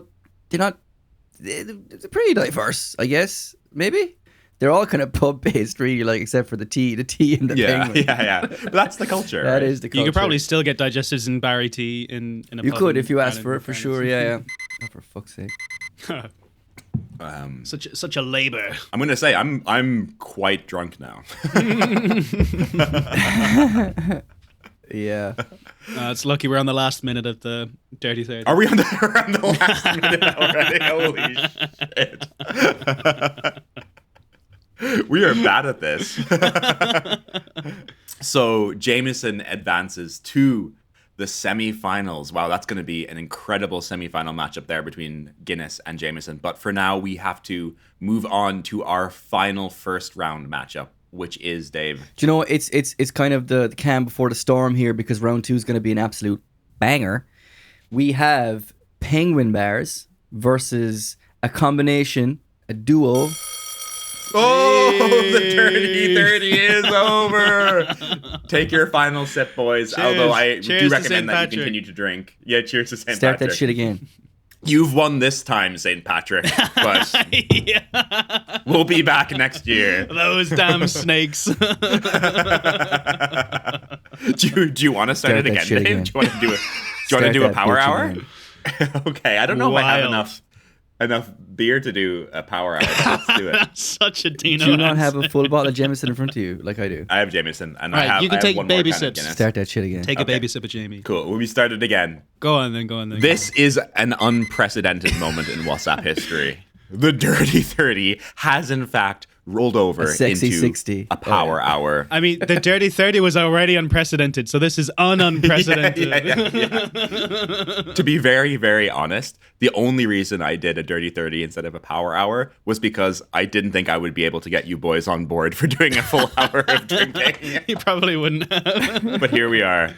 pretty diverse, I guess. Maybe they're all kind of pub based, really, like except for the tea and the penguin. Yeah. But that's the culture. That right? is the culture. You could probably still get digestives in Barry tea in a You pub could in if you asked Ireland, for in sure. fairness. Yeah. Oh, for fuck's sake. Such a labor. I'm gonna say I'm quite drunk now. Yeah. It's lucky we're on the last minute of the Dirty 30. Are we on the last minute already? Holy shit. We are bad at this. So Jameson advances to the semifinals. Wow, that's going to be an incredible semifinal matchup there between Guinness and Jameson. But for now, we have to move on to our final first round matchup, which is, Dave. Do you know, it's kind of the calm before the storm here, because round 2 is going to be an absolute banger. We have penguin bars versus a duo. Oh, the Dirty 30 is over. Take your final sip, boys. Cheers. Although I Cheers do to recommend St. that Patrick. you continue to drink. Yeah, cheers to St. Start Patrick. that shit again. You've won this time, St. Patrick, but we'll be back next year. Those damn snakes. Do you want to start it that again, shit Dave? again. Do you want to do it? Do you want to Start do a that power bitch hour? again. Okay, I don't know if I have Wild. enough beer to do a power hour. But let's do it. Such a Dino. Do you not answer. have a full bottle of Jameson in front of you, like I do? I have Jameson, and Right, I have. you can I have take one more baby can of sips. Guinness. Start that shit again. Take a Okay. baby sip of Jamie. Cool. We'll be started again. Go on then. This is an unprecedented moment in WhatsApp history. The Dirty 30 has, in fact, rolled over A sexy into 60. a power hour. I mean, the Dirty 30 was already unprecedented, so this is unprecedented. Yeah. To be very, very honest, the only reason I did a Dirty 30 instead of a power hour was because I didn't think I would be able to get you boys on board for doing a full hour of drinking. You probably wouldn't have. But here we are.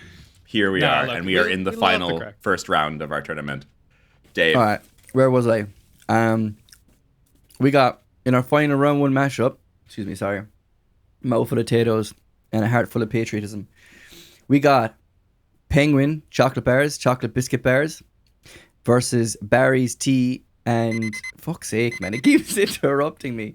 look, And we are in the we'll have to final crack. first round of our tournament. Dave. All right, where was I? We got in our final round 1 mashup. Excuse me, sorry. Mouthful of potatoes and a heart full of patriotism. We got penguin chocolate bars, chocolate biscuit bars, versus Barry's tea and fuck's sake, man, it keeps interrupting me.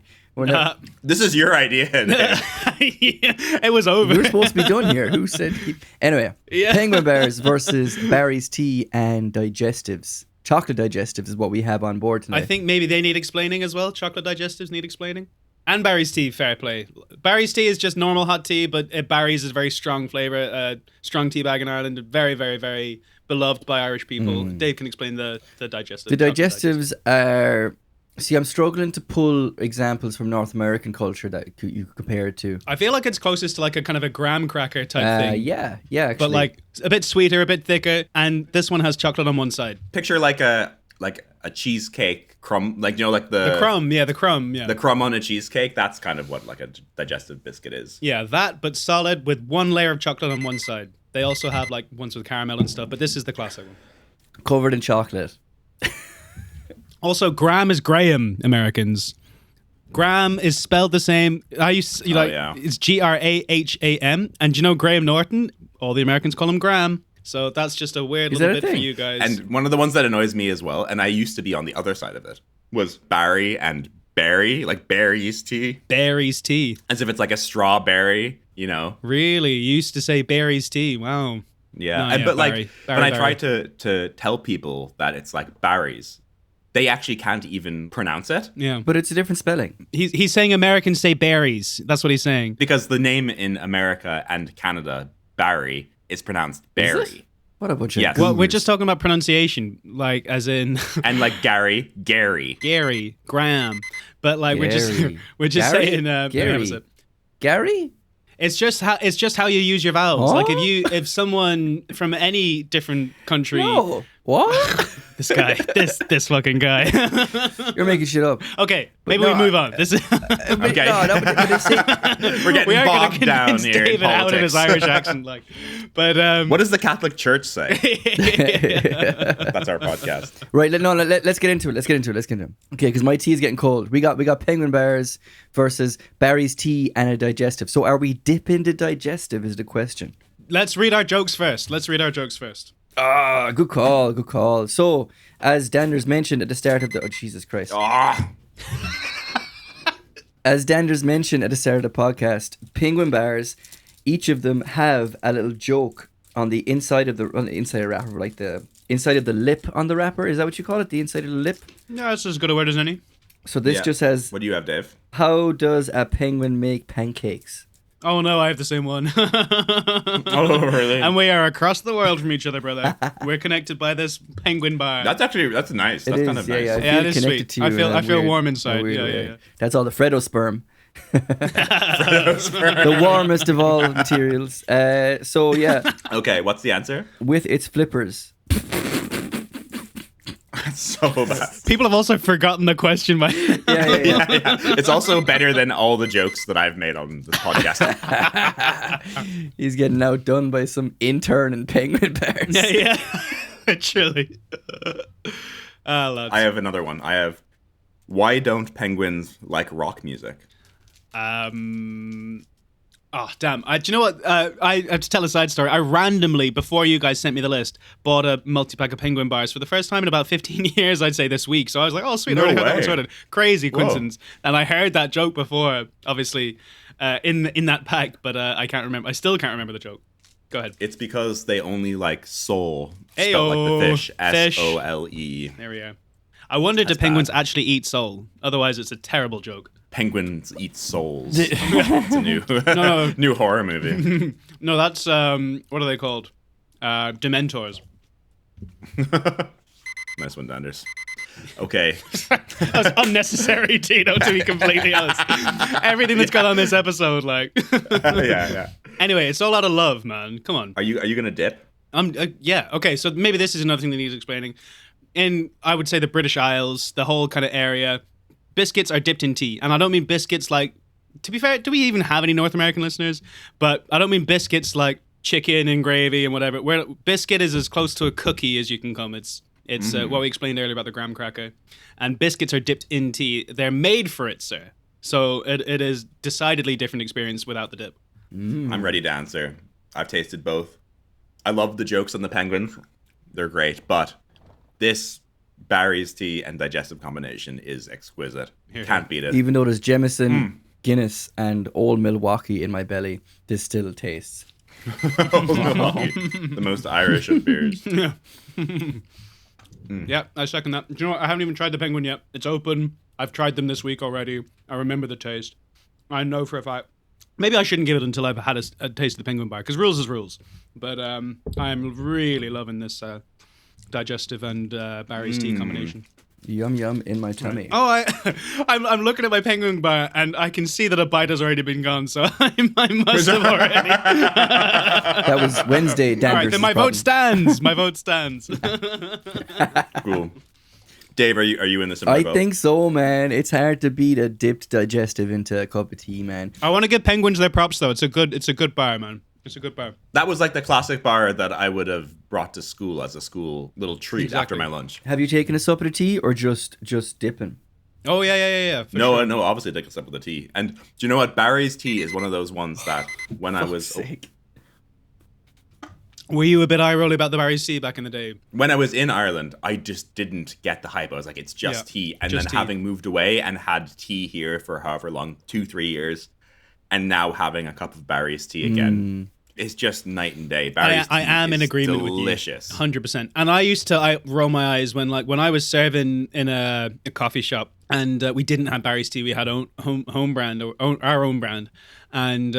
This is your idea, Dave. It was over. We were supposed to be done here. Who said? Anyway, Yeah. penguin bars versus Barry's tea and digestives. Chocolate digestives is what we have on board tonight. I think maybe they need explaining as well. Chocolate digestives need explaining. And Barry's tea, fair play. Barry's tea is just normal hot tea, but Barry's is a very strong flavour. Strong tea bag in Ireland. Very, very, very beloved by Irish people. Dave can explain the digestives. The digestives are... See, I'm struggling to pull examples from North American culture that you could compare it to. I feel like it's closest to like a kind of a graham cracker type thing. Yeah, actually. But like a bit sweeter, a bit thicker. And this one has chocolate on one side. Picture like a cheesecake crumb, like, you know, like The crumb. the crumb on a cheesecake. That's kind of what like a digestive biscuit is. Yeah, that, but solid with one layer of chocolate on one side. They also have like ones with caramel and stuff, but this is the classic one. Covered in chocolate. Also, Graham is Graham, Americans. Graham is spelled the same. Yeah. It's Graham. And do you know Graham Norton? All the Americans call him Graham. So that's just a weird Is little that a bit for thing? you guys. And one of the ones that annoys me as well, and I used to be on the other side of it, was Barry and Berry, like Barry's tea, Barry's tea. as if it's like a strawberry, you know. Really? You used to say Barry's tea. Wow. Yeah, No, and, yeah, but like Barry. when I Barry. try to tell people that it's like Barry's, they actually can't even pronounce it Yeah. But it's a different spelling. He's saying Americans say berries. That's what he's saying. because the name in America and Canada, Barry, is pronounced Berry. What a bunch of Yes. Well, we're goobers. just talking about pronunciation, like as in And like Gary. Gary, Graham, but like we're just Gary. saying Gary. Gary? It's just how you use your vowels. Huh? Like if someone from any different country, No. What? this guy, this fucking guy. You're making shit up. Okay, maybe no, we move on. This is Okay. No, but they say, We're getting we are going bogged to down convince here in David out of his politics. Irish accent, like. But What does the Catholic Church say? That's our podcast. right, let's get into it. Let's get into it. Okay, because my tea is getting cold. We got penguin bars versus Barry's tea and a digestive. So are we dipping the digestive is the question. let's read our jokes first. Ah, good call. So, as Danders mentioned at the start of the... Oh, Jesus Christ. Ah, As Danders mentioned at the start of the podcast, penguin bars, each of them have a little joke on the inside of the wrapper, like the inside of the lip on the wrapper. Is that what you call it? The inside of the lip? No, it's as good a word as any. So this yeah. just says, What do you have, Dave? how does a penguin make pancakes? Oh no, I have the same one. Oh, really? And we are across the world from each other, brother. We're connected by this penguin bar. That's nice. It That's is, kind of nice. I Yeah, feel it is connected sweet. to you I feel- in a I feel weird- warm inside. a weird Yeah, way. yeah. That's all the Freddo sperm. The warmest of all materials. So yeah, Okay, what's the answer? with its flippers. That's so bad. People have also forgotten the question by. Yeah. Yeah. It's also better than all the jokes that I've made on this podcast. He's getting outdone by some intern in penguin bars. yeah. Literally. Lads. I have another one. Why don't penguins like rock music? Oh, damn. Do you know what? I have to tell a side story. I randomly, before you guys sent me the list, bought a multi-pack of penguin bars for the first time in about 15 years, I'd say, this week. So I was like, oh, sweet. I No already got that one way. sorted. Crazy Whoa. coincidence. And I heard that joke before, obviously, in that pack, but I can't remember. I still can't remember the joke. Go ahead. It's because they only like sole, spelled like Ayo, the fish, fish. S-O-L-E. There we go. I wonder, do That's penguins bad. actually eat sole? Otherwise, it's a terrible joke. Penguins eat souls. It's a new, No. new horror movie. No, that's, what are they called? Dementors. Nice one, Danders. Okay. That was unnecessary, Tino, to be completely honest. Everything that's gone on this episode, like. yeah. Anyway, it's all out of love, man. Come on. Are you gonna dip? Yeah. Okay. So maybe this is another thing that needs explaining. In, I would say, the British Isles, the whole kind of area, biscuits are dipped in tea, and I don't mean biscuits like. To be fair, do we even have any North American listeners? But I don't mean biscuits like chicken and gravy and whatever. Where biscuit is as close to a cookie as you can come. It's what we explained earlier about the graham cracker, and biscuits are dipped in tea. They're made for it, sir. So it is decidedly different experience without the dip. I'm ready to answer. I've tasted both. I love the jokes on the penguins. They're great, but this Barry's tea and digestive combination is exquisite. Can't beat it. Even though there's Jameson, Guinness, and Old Milwaukee in my belly, this still tastes. The most Irish of beers. Yeah, I second that. Do you know what? I haven't even tried the penguin yet. It's open. I've tried them this week already. I remember the taste. I know for a fact. Maybe I shouldn't give it until I've had a taste of the penguin bar, because rules is rules. But I'm really loving this digestive and Barry's tea combination. Yum yum in my tummy. Oh, I'm looking at my penguin bar, and I can see that a bite has already been gone, so I must have already. That was Wednesday, Danders. All right, then my vote stands. My vote stands. Cool. Dave, are you in this? In my I vote? think so, man. It's hard to beat a dipped digestive into a cup of tea, man. I want to give penguins their props, though. It's a good bar, man. It's a good bar. That was like the classic bar that I would have brought to school as a school little treat after Exactly. my lunch. Have you taken a sup of the tea or just dipping? Oh yeah. For No, sure. no, obviously take a sip of the tea. And do you know what? Barry's tea is one of those ones that when I was Sake. Were you a bit eye rolly about the Barry's tea back in the day? when I was in Ireland, I just didn't get the hype. I was like, it's just Yeah, tea. And just then tea. having moved away and had tea here for however long, 2-3 years, and now having a cup of Barry's tea again, is just night and day. Barry's I am in agreement delicious. with you, 100%. And I roll my eyes when I was serving in a coffee shop and we didn't have Barry's tea. We had home brand or our own brand, and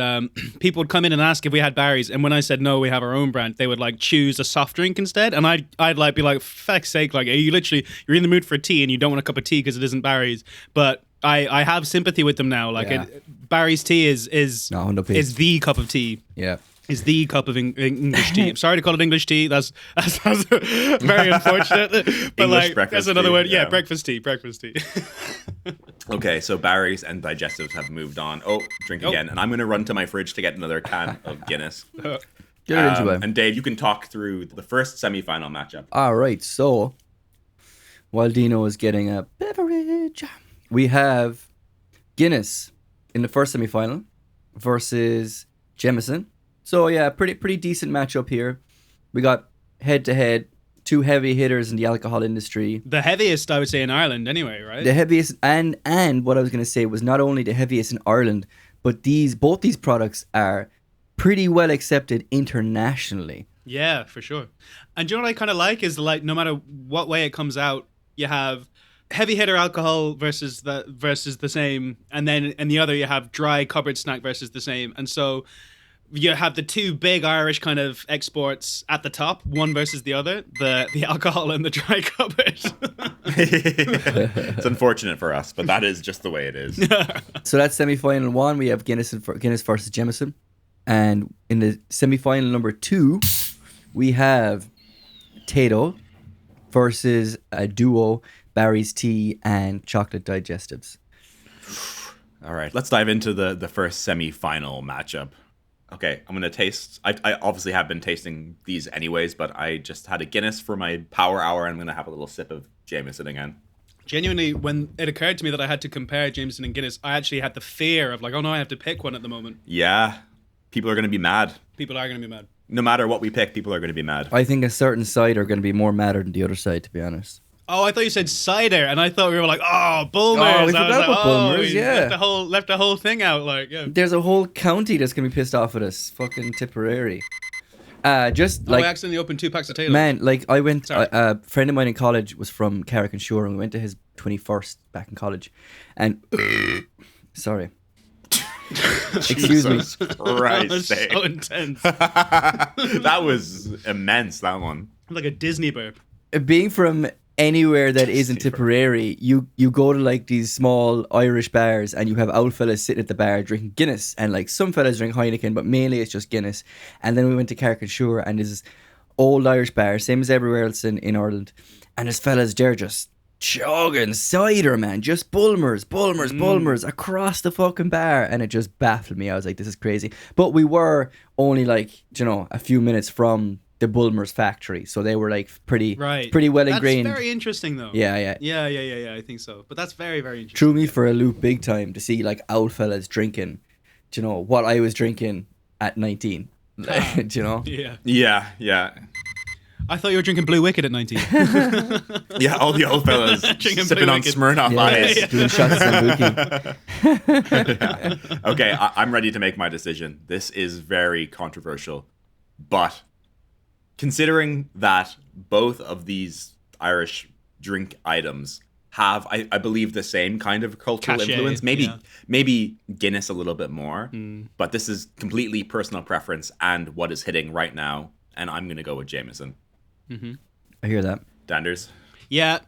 people would come in and ask if we had Barry's. And when I said no, we have our own brand, they would like choose a soft drink instead. And I'd like be like, fuck's sake, like you're in the mood for tea and you don't want a cup of tea because it isn't Barry's, but. I have sympathy with them now. Like Barry's tea is the cup of tea. Yeah. Is the cup of English tea. I'm sorry to call it English tea. That's very unfortunate. But English like breakfast that's another tea, word. Yeah, yeah. breakfast tea. Okay, so Barry's and digestives have moved on. Oh, drink again. And I'm going to run to my fridge to get another can of Guinness. Get it into it. And Dave, you can talk through the first semi-final matchup. All right, so while Dino is getting a beverage, we have Guinness in the first semi-final versus Jameson. So yeah, pretty decent matchup here. We got head-to-head, two heavy hitters in the alcohol industry. The heaviest, I would say, in Ireland anyway, right? The heaviest, and what I was going to say was not only the heaviest in Ireland, but both these products are pretty well accepted internationally. Yeah, for sure. And do you know what I kind of like is like no matter what way it comes out, you have heavy hitter alcohol versus the same, and then in the other you have dry cupboard snack versus the same, and so you have the two big Irish kind of exports at the top, one versus the other, the alcohol and the dry cupboard. It's unfortunate for us, but that is just the way it is. So that's semi-final 1. We have Guinness versus Jameson, and in the semi-final number 2, we have Tato versus a duo. Barry's tea and chocolate digestives. All right, let's dive into the first semi-final matchup. Okay, I'm going to taste. I obviously have been tasting these anyways, but I just had a Guinness for my power hour, and I'm going to have a little sip of Jameson again. Genuinely, when it occurred to me that I had to compare Jameson and Guinness, I actually had the fear of like, oh no, I have to pick one at the moment. Yeah, people are going to be mad. People are going to be mad. No matter what we pick, people are going to be mad. I think a certain side are going to be more madder than the other side, to be honest. Oh, I thought you said cider, and I thought we were like, oh, Bulmers. Oh, we I was forgot like, about Bulmers, yeah. Left the whole thing out, like, yeah. There's a whole county that's going to be pissed off at us. Fucking Tipperary. Just like... I accidentally opened 2 packs of Taylor. Man, like, I went... a friend of mine in college was from Carrick-on-Shore, and we went to his 21st back in college. And... sorry. Excuse me. Christ, that was so intense. That was immense, that one. Like a Disney burp. Being from anywhere that isn't Tipperary, you go to like these small Irish bars and you have old fellas sitting at the bar drinking Guinness, and like some fellas drink Heineken, but mainly it's just Guinness. And then we went to Carrick-on-Shore, and there's this old Irish bar, same as everywhere else in Ireland, and there's fellas there just chugging cider, man, just Bulmers across the fucking bar, and it just baffled me. I was like, this is crazy. But we were only like, a few minutes from the Bulmers factory, so they were like pretty well ingrained. That's very interesting, though. Yeah. I think so. But that's very, very interesting. Threw me for a loop big time to see like old fellas drinking, what I was drinking at 19. Yeah. I thought you were drinking Blue Wicked at 19. Yeah, all the old fellas sipping on Smirnoff Ice. Doing shots of Sambuca. Okay, I'm ready to make my decision. This is very controversial, but considering that both of these Irish drink items have, I believe, the same kind of cultural influence, maybe Guinness a little bit more, but this is completely personal preference and what is hitting right now, and I'm going to go with Jameson. Mm-hmm. I hear that. Danders? Yeah,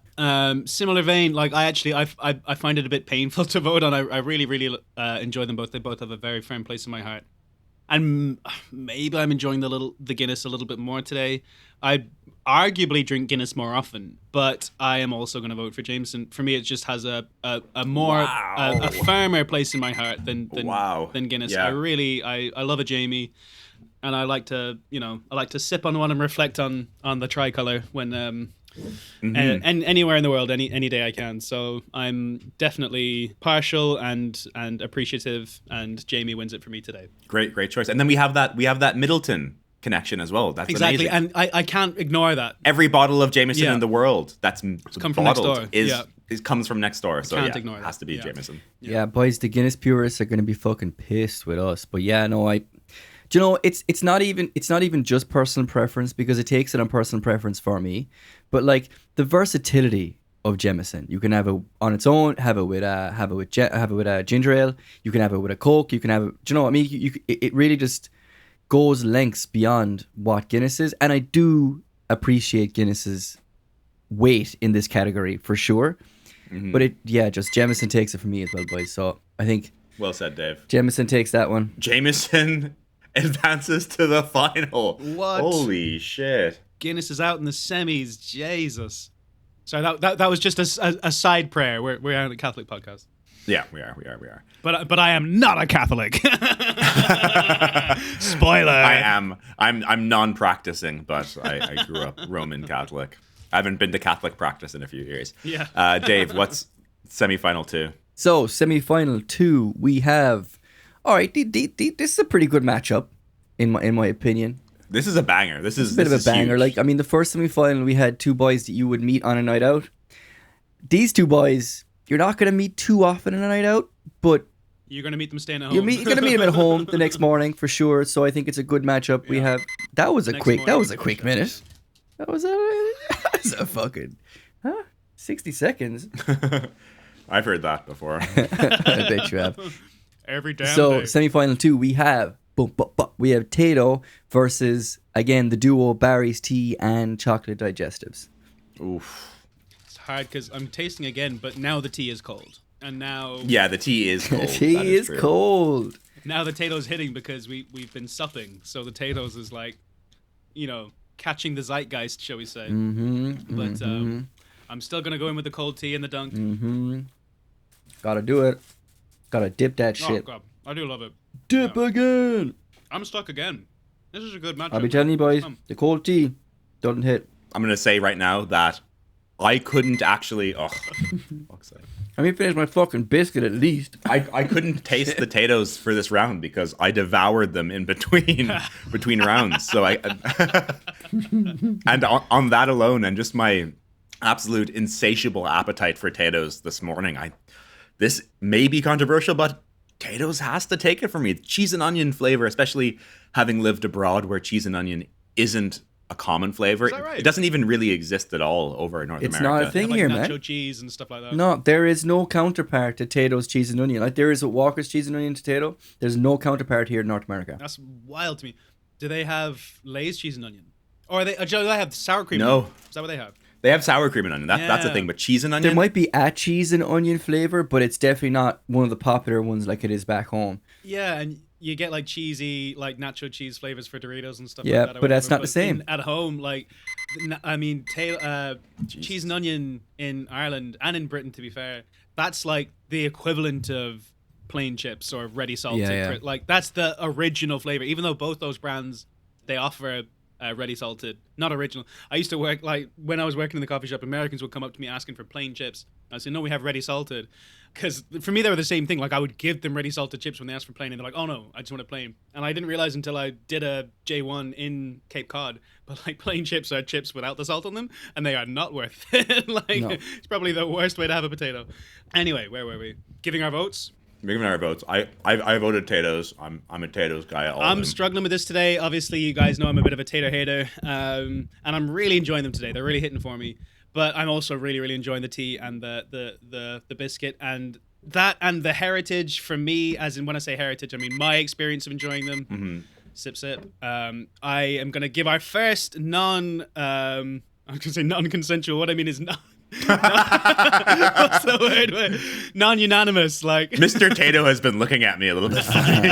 similar vein. Like I find it a bit painful to vote on. I really, really enjoy them both. They both have a very firm place in my heart. And maybe I'm enjoying the Guinness a little bit more today. I arguably drink Guinness more often, but I am also going to vote for Jameson. For me, it just has a more a firmer place in my heart than Guinness. Yeah. I love a Jamie, and I like to sip on one and reflect on the tricolor when and anywhere in the world, any day I can. So I'm definitely partial and appreciative, and Jamie wins it for me today. Great choice. And then we have that Middleton connection as well. That's exactly amazing. And I can't ignore that. Every bottle of Jameson in the world that's come from next door. It comes from next door. So can't ignore it that. has to be Jameson. Yeah, boys, the Guinness purists are going to be fucking pissed with us. But yeah, no, Do you know, it's not even just personal preference, because it takes it on personal preference for me, but like the versatility of Jameson. You can have it on its own, have it with a ginger ale. You can have it with a Coke. You can have it. Do you know what I mean? It really just goes lengths beyond what Guinness is, and I do appreciate Guinness's weight in this category for sure. Mm-hmm. But just Jameson takes it for me as well, boys. So I think. Well said, Dave. Jameson takes that one. Jameson advances to the final. What? Holy shit! Guinness is out in the semis. Jesus. Sorry, that was just a side prayer. We're on a Catholic podcast. Yeah, we are. But I am not a Catholic. Spoiler. I'm non-practicing, but I grew up Roman Catholic. I haven't been to Catholic practice in a few years. Yeah. Dave, what's semi-final 2? So semi-final 2, we have. All right, this is a pretty good matchup, in my opinion. This is a banger. This is a bit of a banger. Huge. Like, I mean, the first semi-final, we had two boys that you would meet on a night out. These two boys, you're not going to meet too often on a night out, but you're going to meet them staying at home. You're going to meet them at home the next morning for sure. So I think it's a good matchup. Yeah. We have. That was a quick minute. That was a fucking 60 seconds. I've heard that before. I bet you have. Every damn day. So semi-final 2, we have Tato versus, again, the duo Barry's Tea and Chocolate Digestives. Oof. It's hard because I'm tasting again, but now the tea is cold. And now... Yeah, the tea is cold. The tea is cold. Now the Tato's hitting because we've been supping. So the Tato's is like, catching the zeitgeist, shall we say. Mm-hmm, but I'm still going to go in with the cold tea and the dunk. Mm-hmm. Gotta do it. Gotta dip that shit. Oh, God. I do love it. Dip again. I'm stuck again. This is a good matchup. I'll be telling you, boys, the cold tea doesn't hit. I'm going to say right now that I couldn't actually... Oh, fuck's sake. Let me finish my fucking biscuit at least. I couldn't taste the potatoes for this round because I devoured them in between rounds. So and on that alone, and just my absolute insatiable appetite for potatoes this morning, this may be controversial, but potatoes has to take it for me. Cheese and onion flavor, especially having lived abroad where cheese and onion isn't a common flavor. Is that right? It doesn't even really exist at all over in North America. It's not a thing like here, nacho man. cheese and stuff like that. No, there is no counterpart to Tato's cheese and onion. Like there is a Walker's cheese and onion to Tato. There's no counterpart here in North America. That's wild to me. Do they have Lay's cheese and onion? Or do they have sour cream? No. And onion? Is that what they have? They have sour cream and onion. That's the thing. But cheese and onion? There might be a cheese and onion flavor, but it's definitely not one of the popular ones like it is back home. Yeah, and you get like cheesy, like nacho cheese flavors for Doritos and stuff like that. Yeah, but that's not the same. At home, like, I mean, cheese and onion in Ireland and in Britain, to be fair, that's like the equivalent of plain chips or ready salted. Yeah. Like, that's the original flavor. Even though both those brands, they offer ready salted, not original. I used to work, like, when I was working in the coffee shop, Americans would come up to me asking for plain chips. I said, no, we have ready salted. Because for me, they were the same thing. Like, I would give them ready salted chips when they asked for plain, and they're like, oh no, I just want it plain. And I didn't realize until I did a J1 in Cape Cod, but like plain chips are chips without the salt on them, and they are not worth it. It's probably the worst way to have a potato. Anyway, where were we? Giving our votes? We're giving our votes. I voted potatoes. I'm a potatoes guy. I'm struggling with this today. Obviously, you guys know I'm a bit of a tater hater, and I'm really enjoying them today. They're really hitting for me. But I'm also really, really enjoying the tea and the biscuit, and that and the heritage for me. As in, when I say heritage, I mean my experience of enjoying them. Mm-hmm. Sip, sip. I am gonna give our first I'm gonna say non-consensual. What I mean is not. What's the word? Non-unanimous, like Mr. Tato has been looking at me a little bit funny.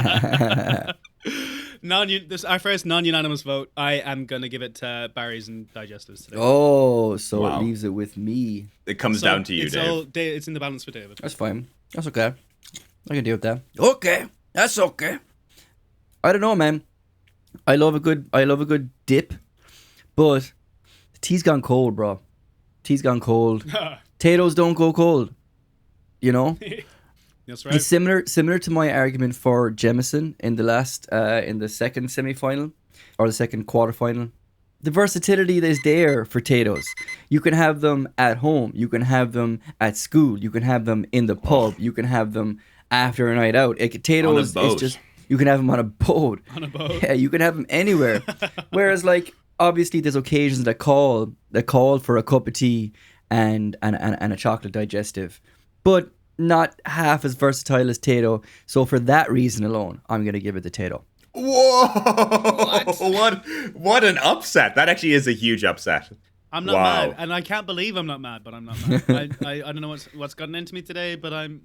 This our first non-unanimous vote. I am gonna give it to Barry's and Digestives today. Oh, so Wow. It leaves it with me. It comes down to you, Dave. It's in the balance for David. That's fine. That's okay. I can deal with that. Okay, that's okay. I don't know, man. I love a good dip, but the tea's gone cold, bro. Tea's gone cold. Potatoes don't go cold. You know. That's right. It's similar to my argument for Jameson in the second semi-final or the second quarterfinal. The versatility that is there for potatoes. You can have them at home. You can have them at school. You can have them in the pub. You can have them after a night out. Potatoes is just You can have them on a boat. On a boat. Yeah, you can have them anywhere. Whereas, like, obviously, there's occasions that call for a cup of tea and a chocolate digestive, but not half as versatile as Tato. So for that reason alone, I'm gonna give it to Tato. Whoa! What an upset! That actually is a huge upset. I'm not mad, and I can't believe I'm not mad, but I'm not mad. I don't know what's gotten into me today, but I'm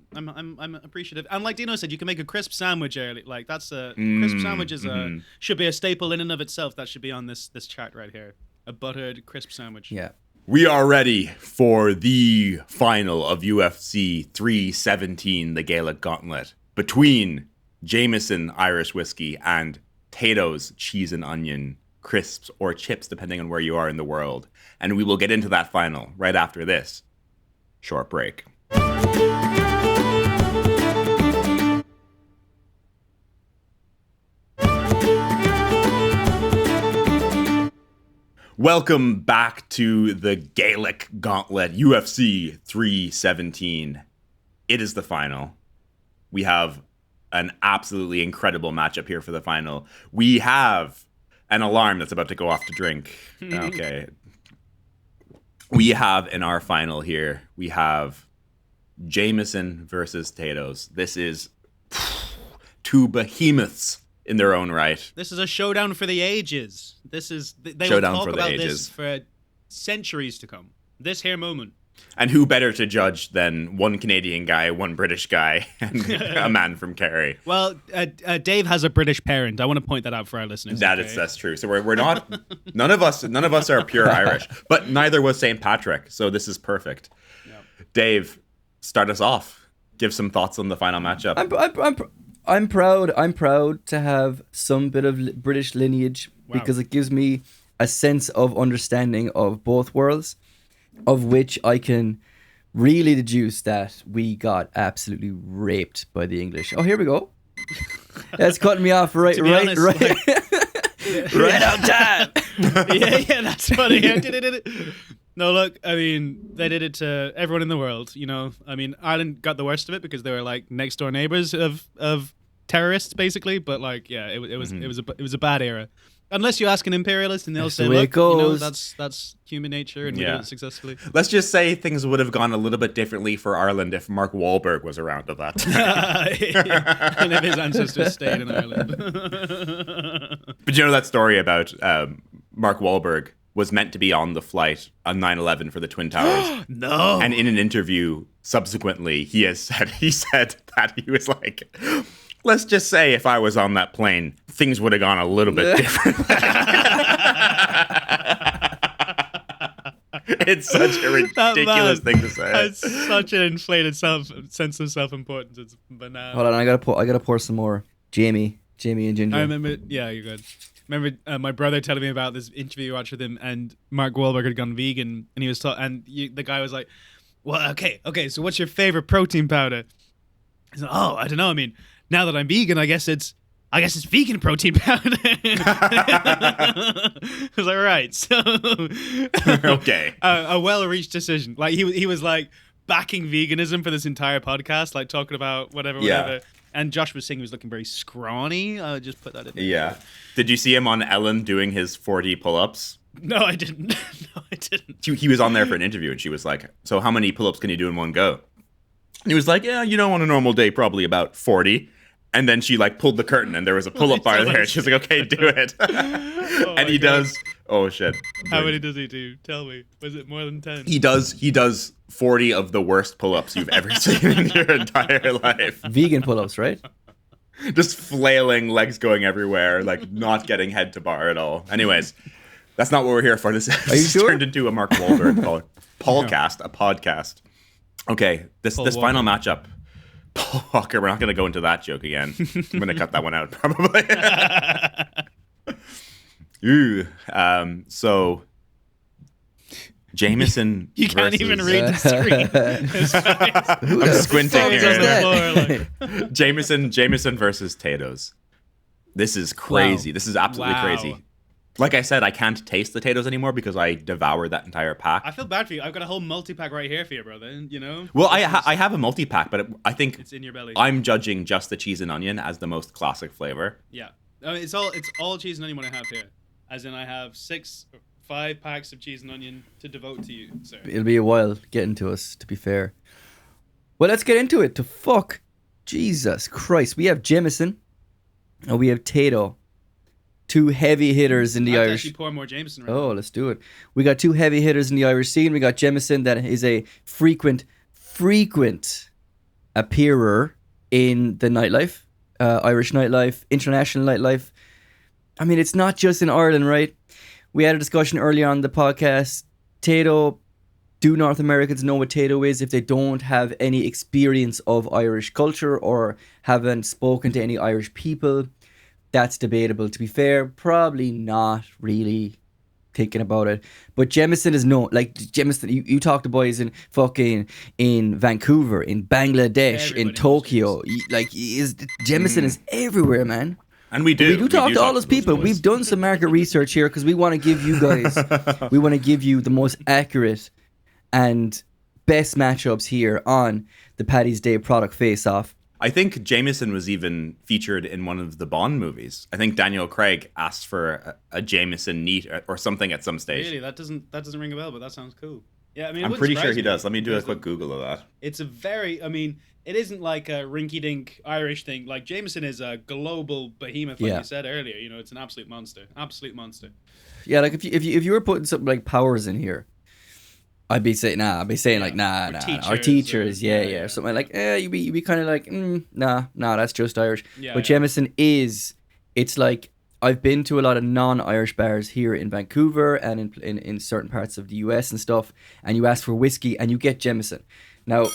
appreciative. And like Dino said, you can make a crisp sandwich early. Like that's a crisp sandwich is should be a staple in and of itself. That should be on this chart right here. A buttered crisp sandwich. Yeah. We are ready for the final of UFC 317, the Gaelic Gauntlet, between Jameson Irish Whiskey and Tato's Cheese and Onion crisps or chips, depending on where you are in the world. And we will get into that final right after this short break. Welcome back to the Gaelic Gauntlet, UFC 317. It is the final. We have an absolutely incredible matchup here for the final. We have an alarm that's about to go off to drink. Okay. We have in our final here, we have Jameson versus Tato's. This is two behemoths in their own right. This is a showdown for the ages. This is they Showdown will talk for the about ages. this for centuries to come. This here moment. And who better to judge than one Canadian guy, one British guy, and a man from Kerry? Well, Dave has a British parent. I want to point that out for our listeners. That's true. So we're not none of us are pure Irish, but neither was St. Patrick. So this is perfect. Yep. Dave, start us off. Give some thoughts on the final matchup. I'm proud to have some bit of British lineage because it gives me a sense of understanding of both worlds, of which I can really deduce that we got absolutely raped by the English. Oh, here we go. That's cutting me off right honest, right on time. yeah, that's funny. No, look, I mean, they did it to everyone in the world, you know. I mean, Ireland got the worst of it because they were like next door neighbors of terrorists, basically. But like, yeah, it was a bad era. Unless you ask an imperialist, and they'll say, "Look, you know, that's human nature, and we did it successfully." Let's just say things would have gone a little bit differently for Ireland if Mark Wahlberg was around at that time. And if his ancestors stayed in Ireland. But you know that story about Mark Wahlberg was meant to be on the flight on 9/11 for the Twin Towers. No. And in an interview subsequently, he said that he was like, let's just say if I was on that plane, things would have gone a little bit different. It's such a ridiculous thing to say. It's such an inflated sense of self-importance. It's banana. Hold on, I gotta pour some more. Jamie and Ginger. I remember. Yeah, you're good. Remember my brother telling me about this interview you watched with him, and Mark Wahlberg had gone vegan, and he was the guy was like, "Well, okay, so what's your favorite protein powder?" He's like, "Oh, I don't know. I mean, now that I'm vegan, I guess it's vegan protein powder." I was like, right, so okay, a well-reached decision. Like he was like backing veganism for this entire podcast, like talking about whatever. And Josh was saying he was looking very scrawny. Just put that in there. Yeah. Did you see him on Ellen doing his 40 pull-ups? No, I didn't. He was on there for an interview, and she was like, so how many pull-ups can you do in one go? And he was like, yeah, on a normal day, probably about 40. And then she like pulled the curtain, and there was a pull-up bar there. She was like, okay, do it. And he does. Oh, shit. How many does he do? Tell me. Was it more than 10? He does 40 of the worst pull-ups you've ever seen in your entire life. Vegan pull-ups, right? Just flailing, legs going everywhere, like not getting head to bar at all. Anyways, that's not what we're here for. This turned into a Mark Wahlberg podcast. Okay, this final matchup. Paul Walker, we're not going to go into that joke again. I'm going to cut that one out, probably. Ooh, so Jameson. You can't even read the screen. I'm squinting here. Floor, Jameson versus Tato's. This is crazy. Wow. This is absolutely crazy. Like I said, I can't taste the Tato's anymore because I devoured that entire pack. I feel bad for you. I've got a whole multi-pack right here for you, brother. You know? Well, I have a multi-pack, but I think It's in your belly. I'm judging just the cheese and onion as the most classic flavor. Yeah. It's all cheese and onion what I have here. As in I have 5 packs of cheese and onion to devote to you, sir. It'll be a while getting to us, to be fair. Well, let's get into it. To fuck. Jesus Christ. We have Jameson and we have Tato. 2 heavy hitters in the I'd Irish. actually pour more Jameson right Oh, let's do it. We got 2 heavy hitters in the Irish scene. We got Jameson, that is a frequent appearer in the nightlife, Irish nightlife, international nightlife. I mean, it's not just in Ireland, right? We had a discussion earlier on the podcast. Tato, do North Americans know what Tato is if they don't have any experience of Irish culture or haven't spoken to any Irish people? That's debatable. To be fair, probably not really thinking about it. But Jameson is known. Like, Jameson, you talk to boys in Vancouver, in Bangladesh, Everybody in Tokyo. Jameson is everywhere, man. And we do. We do talk to all those people. We've done some market research here because we want to give you guys, we want to give you the most accurate and best matchups here on the Paddy's Day product face-off. I think Jameson was even featured in one of the Bond movies. I think Daniel Craig asked for a Jameson neat or something at some stage. Really, that doesn't ring a bell, but that sounds cool. Yeah, I mean, I'm pretty sure he does. Let me do a quick Google of that. It's a very, I mean, it isn't like a rinky-dink Irish thing. Like, Jameson is a global behemoth, like you said earlier. You know, it's an absolute monster. Absolute monster. Yeah, like if you were putting something like Powers in here, I'd be saying our teachers, or something like, you'd be kind of like, nah, that's just Irish. Yeah, but Jameson it's like, I've been to a lot of non-Irish bars here in Vancouver and in certain parts of the US and stuff, and you ask for whiskey and you get Jameson. Now,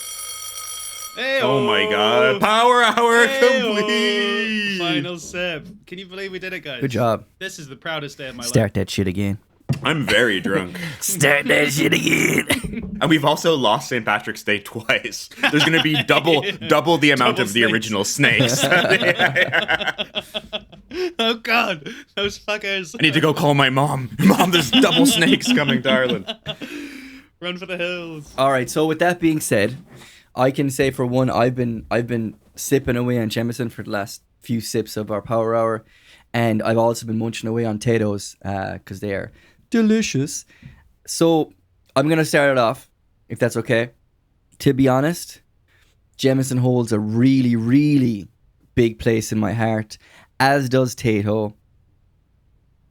oh my God, Power Hour complete. Final sip. Can you believe we did it, guys? Good job. This is the proudest day of my life. Start that shit again. I'm very drunk. Start that shit again. And we've also lost St. Patrick's Day twice. There's going to be double the amount Double of the snakes. original snakes. Oh God, those fuckers. I need to go call my mom. Mom, there's double snakes coming to Ireland. Run for the hills. All right, so with that being said, I can say for one, I've been sipping away on Jameson for the last few sips of our Power Hour, and I've also been munching away on Tato's because they are delicious. So I'm going to start it off, if that's okay. To be honest, Jameson holds a really, really big place in my heart, as does Tato.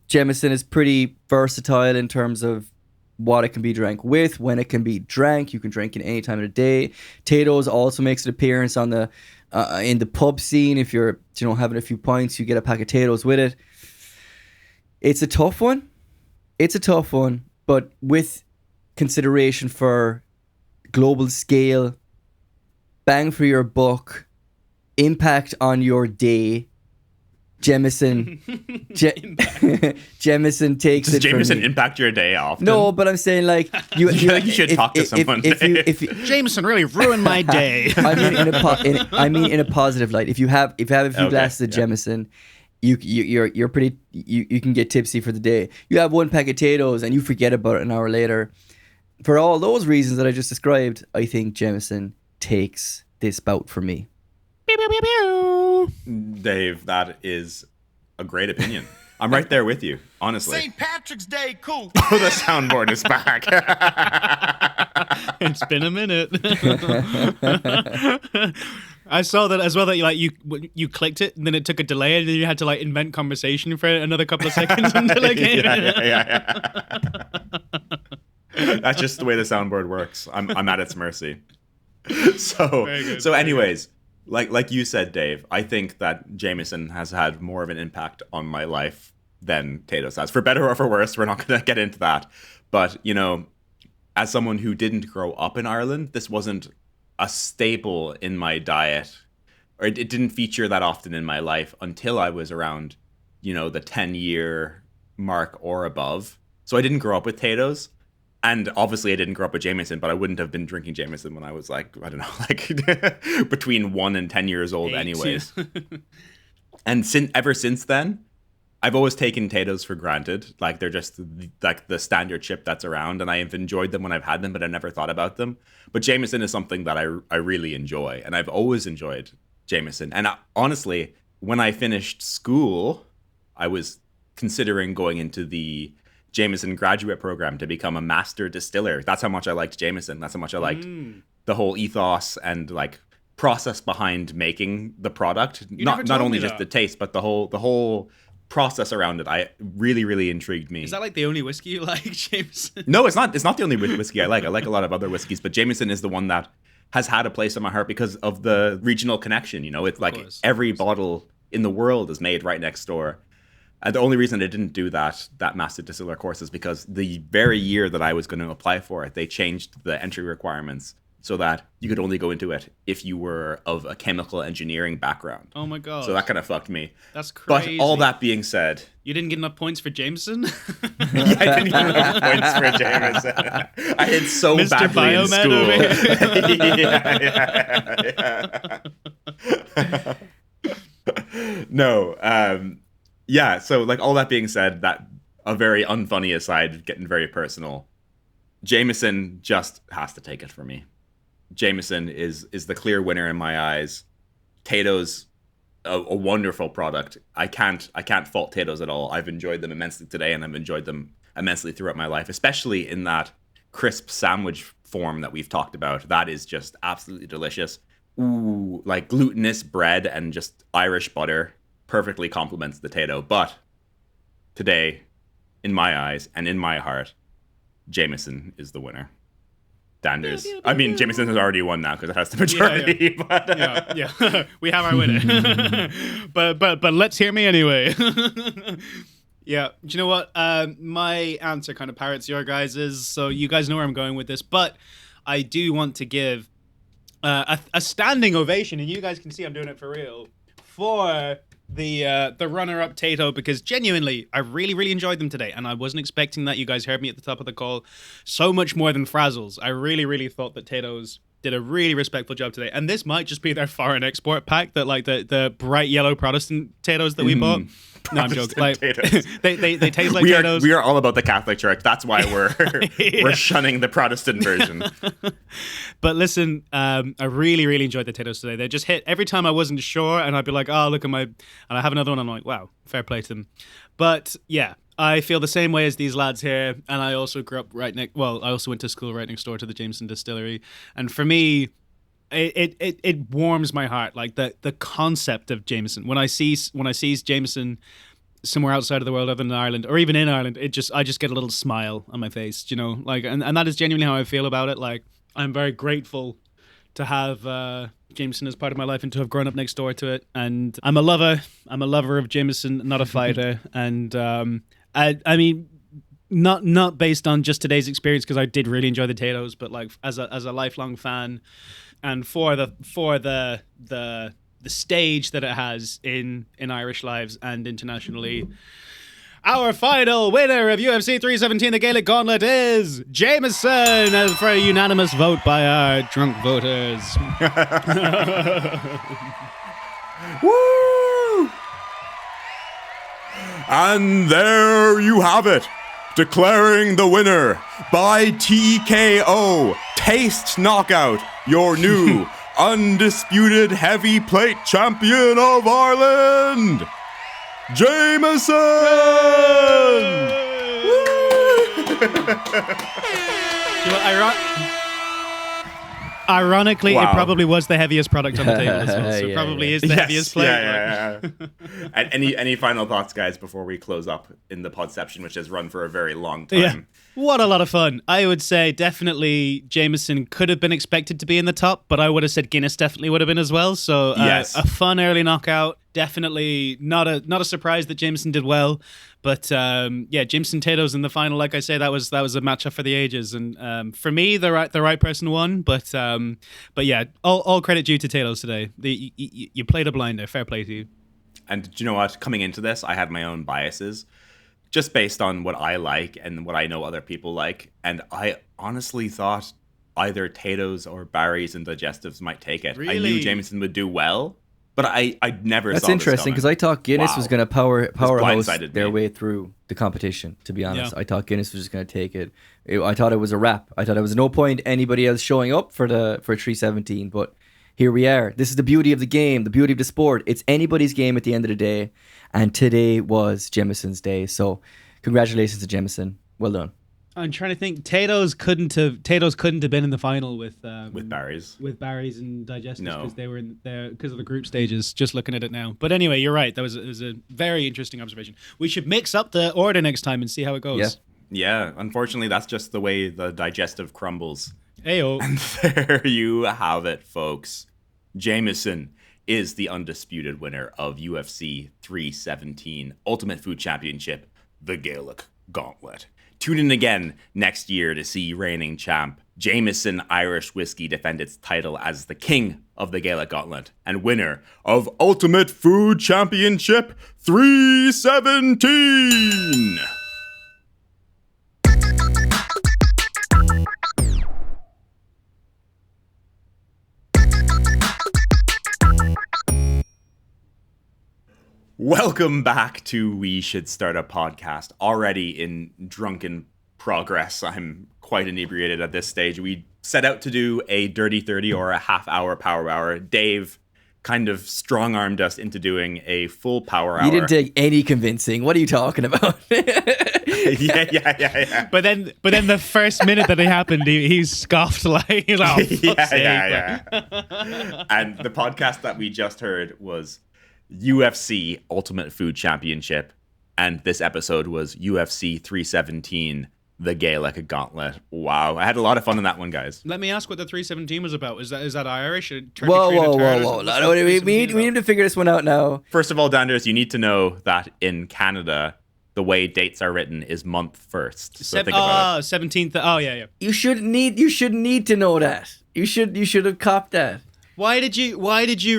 Jameson is pretty versatile in terms of what it can be drank with, when it can be drank. You can drink it any time of the day. Tato's also makes an appearance on the in the pub scene. If you're having a few pints, you get a pack of Tato's with it. It's a tough one. But with consideration for global scale, bang for your buck, impact on your day, Jameson Jameson takes Does it Jameson for me. impact your day often? No, but I'm saying like you should talk to someone. If Jameson really ruined my day. I mean in a positive light. If you have a few glasses of Jameson, you're pretty you can get tipsy for the day. You have one pack of Tato's and you forget about it an hour later. For all those reasons that I just described, I think Jameson takes this bout for me. Dave, that is a great opinion. I'm right there with you, honestly. St. Patrick's Day, cool. Oh, the soundboard is back. It's been a minute. I saw that as well, that you clicked it and then it took a delay and then you had to like invent conversation for another couple of seconds until it came yeah. That's just the way the soundboard works. I'm at its mercy. So anyways, like you said, Dave, I think that Jameson has had more of an impact on my life than Tato's has. For better or for worse, we're not going to get into that. But, as someone who didn't grow up in Ireland, this wasn't a staple in my diet, or it didn't feature that often in my life until I was around, the 10-year mark or above. So I didn't grow up with Tato's. And obviously I didn't grow up with Jameson, but I wouldn't have been drinking Jameson when I was between 1 and 10 years old anyways. And ever since then, I've always taken Tato's for granted. Like they're just like the standard chip that's around, and I have enjoyed them when I've had them, but I never thought about them. But Jameson is something that I really enjoy, and I've always enjoyed Jameson. And honestly, when I finished school, I was considering going into the Jameson graduate program to become a master distiller. That's how much I liked Jameson. That's how much I liked the whole ethos and like process behind making the product. Not only just the taste, but the whole process around it. I really intrigued me. Is that like the only whiskey you like, Jameson? No, it's not. It's not the only whiskey I like. I like a lot of other whiskeys, but Jameson is the one that has had a place in my heart because of the regional connection. You know, it's like every bottle in the world is made right next door. And the only reason I didn't do that master distiller course is because the very year that I was going to apply for it, they changed the entry requirements so that you could only go into it if you were of a chemical engineering background. Oh my god! So that kind of fucked me. That's crazy. But all that being said, you didn't get enough points for Jameson. Yeah, I didn't get enough points for Jameson. I did so Mr. badly in school. No. Yeah. So like all that being said, that a very unfunny aside, getting very personal. Jameson just has to take it for me. Jameson is the clear winner in my eyes. Tato's a wonderful product. I can't fault Tato's at all. I've enjoyed them immensely today, and I've enjoyed them immensely throughout my life, especially in that crisp sandwich form that we've talked about. That is just absolutely delicious. Ooh, like glutinous bread and just Irish butter perfectly complements the Tato. But today, in my eyes and in my heart, Jameson is the winner. Danders. I mean, Jameson has already won now because it has the majority. Yeah. But yeah. We have our winner. but let's hear me anyway. Yeah. Do you know what? My answer kind of parrots your guys's, so you guys know where I'm going with this. But I do want to give a standing ovation, and you guys can see I'm doing it for real, for the runner-up Tato, because genuinely I really enjoyed them today, and I wasn't expecting that. You guys heard me at the top of the call. So much more than Frazzles. I really thought that Tato's did a really respectful job today, and this might just be their foreign export pack, that like the bright yellow Protestant Tato's that we bought. No, I'm joking. Like, they taste like Tato's. We are all about the Catholic Church. That's why we're shunning the Protestant version. But listen, I really enjoyed the Tato's today. They just hit every time I wasn't sure, and I'd be like, oh, look at my, and I have another one. I'm like, wow, fair play to them. But yeah, I feel the same way as these lads here, and I also grew up I also went to school right next door to the Jameson Distillery, and for me, it warms my heart, like the concept of Jameson. When I see Jameson somewhere outside of the world, other than Ireland, or even in Ireland, I just get a little smile on my face, you know, like, and that is genuinely how I feel about it. Like, I'm very grateful to have Jameson as part of my life and to have grown up next door to it. And I'm a lover of Jameson, not a fighter. And I mean, not based on just today's experience, because I did really enjoy the Tato's, but like as a lifelong fan, and for the stage that it has in Irish lives and internationally. Our final winner of UFC 317, the Gaelic Gauntlet, is Jameson, for a unanimous vote by our drunk voters. Woo! And there you have it, declaring the winner by TKO, Taste Knockout, your new undisputed heavyweight champion of Ireland, Jameson! Ironically, wow. It probably was the heaviest product on the table as well. So it probably is the heaviest plate. Yeah. And any final thoughts, guys, before we close up in the podception, which has run for a very long time? Yeah. What a lot of fun. I would say definitely Jameson could have been expected to be in the top, but I would have said Guinness definitely would have been as well. So yes. A fun early knockout. Definitely not a surprise that Jameson did well. But Jameson Tato's in the final. Like I say, that was a matchup for the ages, and for me, the right person won. But yeah, all credit due to Tato's today. You played a blinder. Fair play to you. And do you know what? Coming into this, I had my own biases, just based on what I like and what I know other people like. And I honestly thought either Tato's or Barry's and Digestives might take it. Really? I knew Jameson would do well, But I never That's saw interesting because I thought Guinness was going to powerhouse blindsided their me. way through the competition, to be honest. Yeah. I thought Guinness was just going to take it. I thought it was a wrap. I thought there was no point anybody else showing up for 317, but here we are. This is the beauty of the game, the beauty of the sport. It's anybody's game at the end of the day, and today was Jameson's day. So congratulations to Jameson. Well done. I'm trying to think. Tato's couldn't have been in the final with Barry's and Digestives No. because they were in there because of the group stages. Just looking at it now, but anyway, you're right. It was a very interesting observation. We should mix up the order next time and see how it goes. Yeah, unfortunately, that's just the way the digestive crumbles. Ayo. And there you have it, folks. Jameson is the undisputed winner of UFC 317 Ultimate Food Championship, the Gaelic Gauntlet. Tune in again next year to see reigning champ Jameson Irish Whiskey defend its title as the king of the Gaelic Gauntlet and winner of Ultimate Food Championship 317. Welcome back to We Should Start a Podcast. Already in drunken progress. I'm quite inebriated at this stage. We set out to do a dirty 30 or a half-hour power hour. Dave kind of strong-armed us into doing a full power hour. You didn't take any convincing. What are you talking about? Yeah. But then the first minute that it happened, he scoffed like, oh, yeah. And the podcast that we just heard was UFC Ultimate Food Championship, and this episode was UFC 317, the Gaelic Gauntlet. Wow, I had a lot of fun in that one, guys. Let me ask what the 317 was about. Is that Irish? Whoa. No, we need to figure this one out now. First of all, Danders, you need to know that in Canada, the way dates are written is month first. So think about it. 17th. Oh, yeah. You should need to know that. You should have copped that. Why did you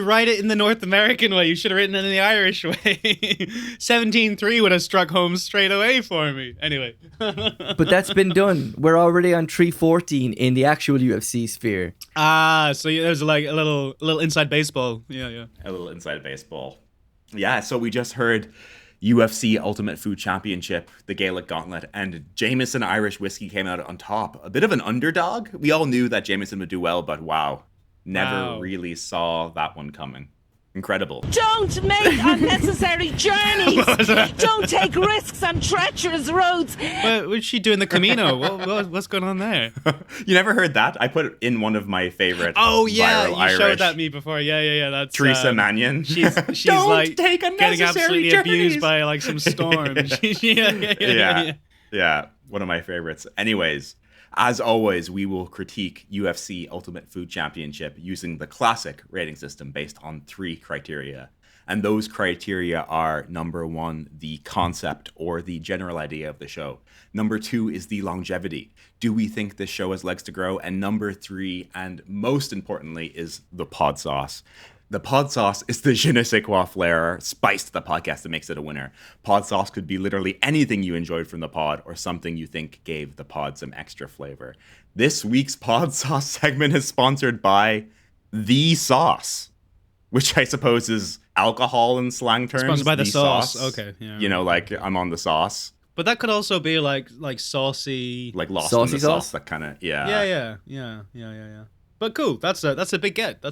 write it in the North American way? You should have written it in the Irish way. 17-3 would have struck home straight away for me. Anyway. But that's been done. We're already on 314 in the actual UFC sphere. So there's like a little inside baseball. Yeah. A little inside baseball. Yeah, so we just heard UFC Ultimate Food Championship, the Gaelic Gauntlet, and Jameson Irish Whiskey came out on top. A bit of an underdog. We all knew that Jameson would do well, but wow. Never really saw that one coming. Incredible. Don't make unnecessary journeys. Don't take risks on treacherous roads. What's she doing the Camino? What's going on there? You never heard that? I put it in one of my favorite. Oh yeah, viral you Irish. showed that me before. Yeah. That's Teresa Mannion. She's Don't like take getting absolutely journeys. abused by like some storm. Yeah, one of my favorites. Anyways, as always, we will critique UFC Ultimate Food Championship using the classic rating system based on 3 criteria. And those criteria are, number 1, the concept or the general idea of the show. Number 2 is the longevity. Do we think this show has legs to grow? And number 3, and most importantly, is the pod sauce. The pod sauce is the je ne sais quoi flair spice to the podcast that makes it a winner. Pod sauce could be literally anything you enjoyed from the pod or something you think gave the pod some extra flavor. This week's pod sauce segment is sponsored by The Sauce, which I suppose is alcohol in slang terms. Sponsored by the sauce. Okay. Yeah. You know, like I'm on the sauce. But that could also be like saucy. Like lost Saucy in the sauce? sauce. That kind of, yeah. Yeah. But cool. That's a big get.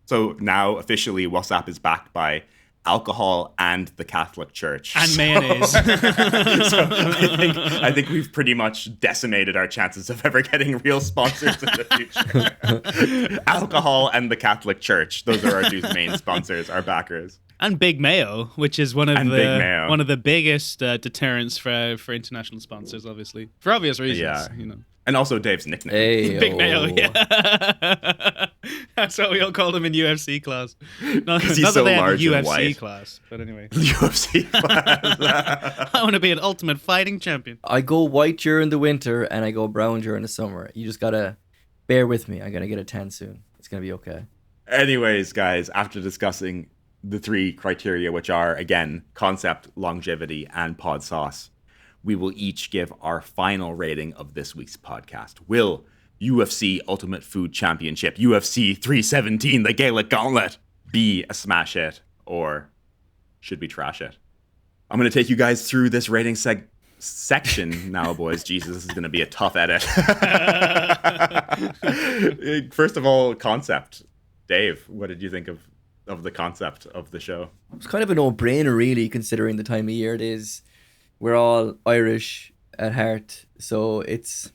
So now officially WSSAP is backed by alcohol and the Catholic Church. And mayonnaise. So I think we've pretty much decimated our chances of ever getting real sponsors in the future. Alcohol and the Catholic Church. Those are our 2 main sponsors, our backers. And Big Mayo, which is one of the biggest deterrents for international sponsors, obviously, for obvious reasons. Yeah. You know. And also Dave's nickname. Hey, Big Mayo, yeah. That's what we all called him in UFC class. Not he's that so they have large a and UFC white. class, but anyway. UFC class. I want to be an ultimate fighting champion. I go white during the winter and I go brown during the summer. You just gotta bear with me. I'm gonna get a tan soon. It's gonna be okay. Anyways, guys, after discussing the 3 criteria, which are, again, concept, longevity, and pod sauce, we will each give our final rating of this week's podcast. Will UFC Ultimate Food Championship, UFC 317, the Gaelic Gauntlet, be a smash hit or should we trash it? I'm going to take you guys through this rating section now, boys. Jesus, this is going to be a tough edit. First of all, concept. Dave, what did you think of the concept of the show? It's kind of a no-brainer, really, considering the time of year it is. We're all Irish at heart, so it's,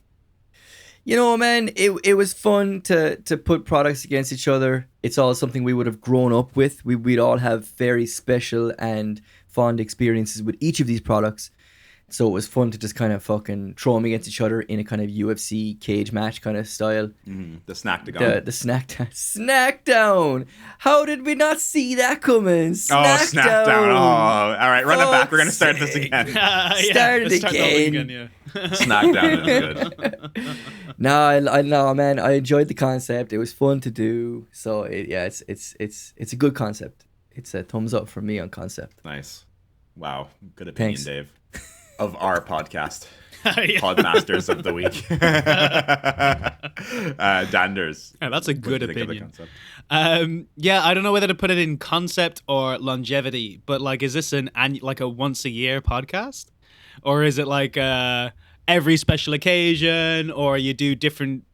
you know, man, it was fun to put products against each other. It's all something we would have grown up with. We'd all have very special and fond experiences with each of these products. So it was fun to just kind of fucking throw them against each other in a kind of UFC cage match kind of style. The Snacktagon. The Snackdown. How did we not see that coming? Snackdown. Oh, all right, run it back. We're going to start this again. Start it again. Snackdown is good. No, man. I enjoyed the concept. It was fun to do. So it's a good concept. It's a thumbs up from me on concept. Nice. Wow. Good opinion, Thanks. Dave. Of our podcast. Podmasters of the week. Danders. Yeah, that's a good What do you think of the opinion. concept? Yeah, I don't know whether to put it in concept or longevity, but like, is this like a once a year podcast, or is it like every special occasion, or you do different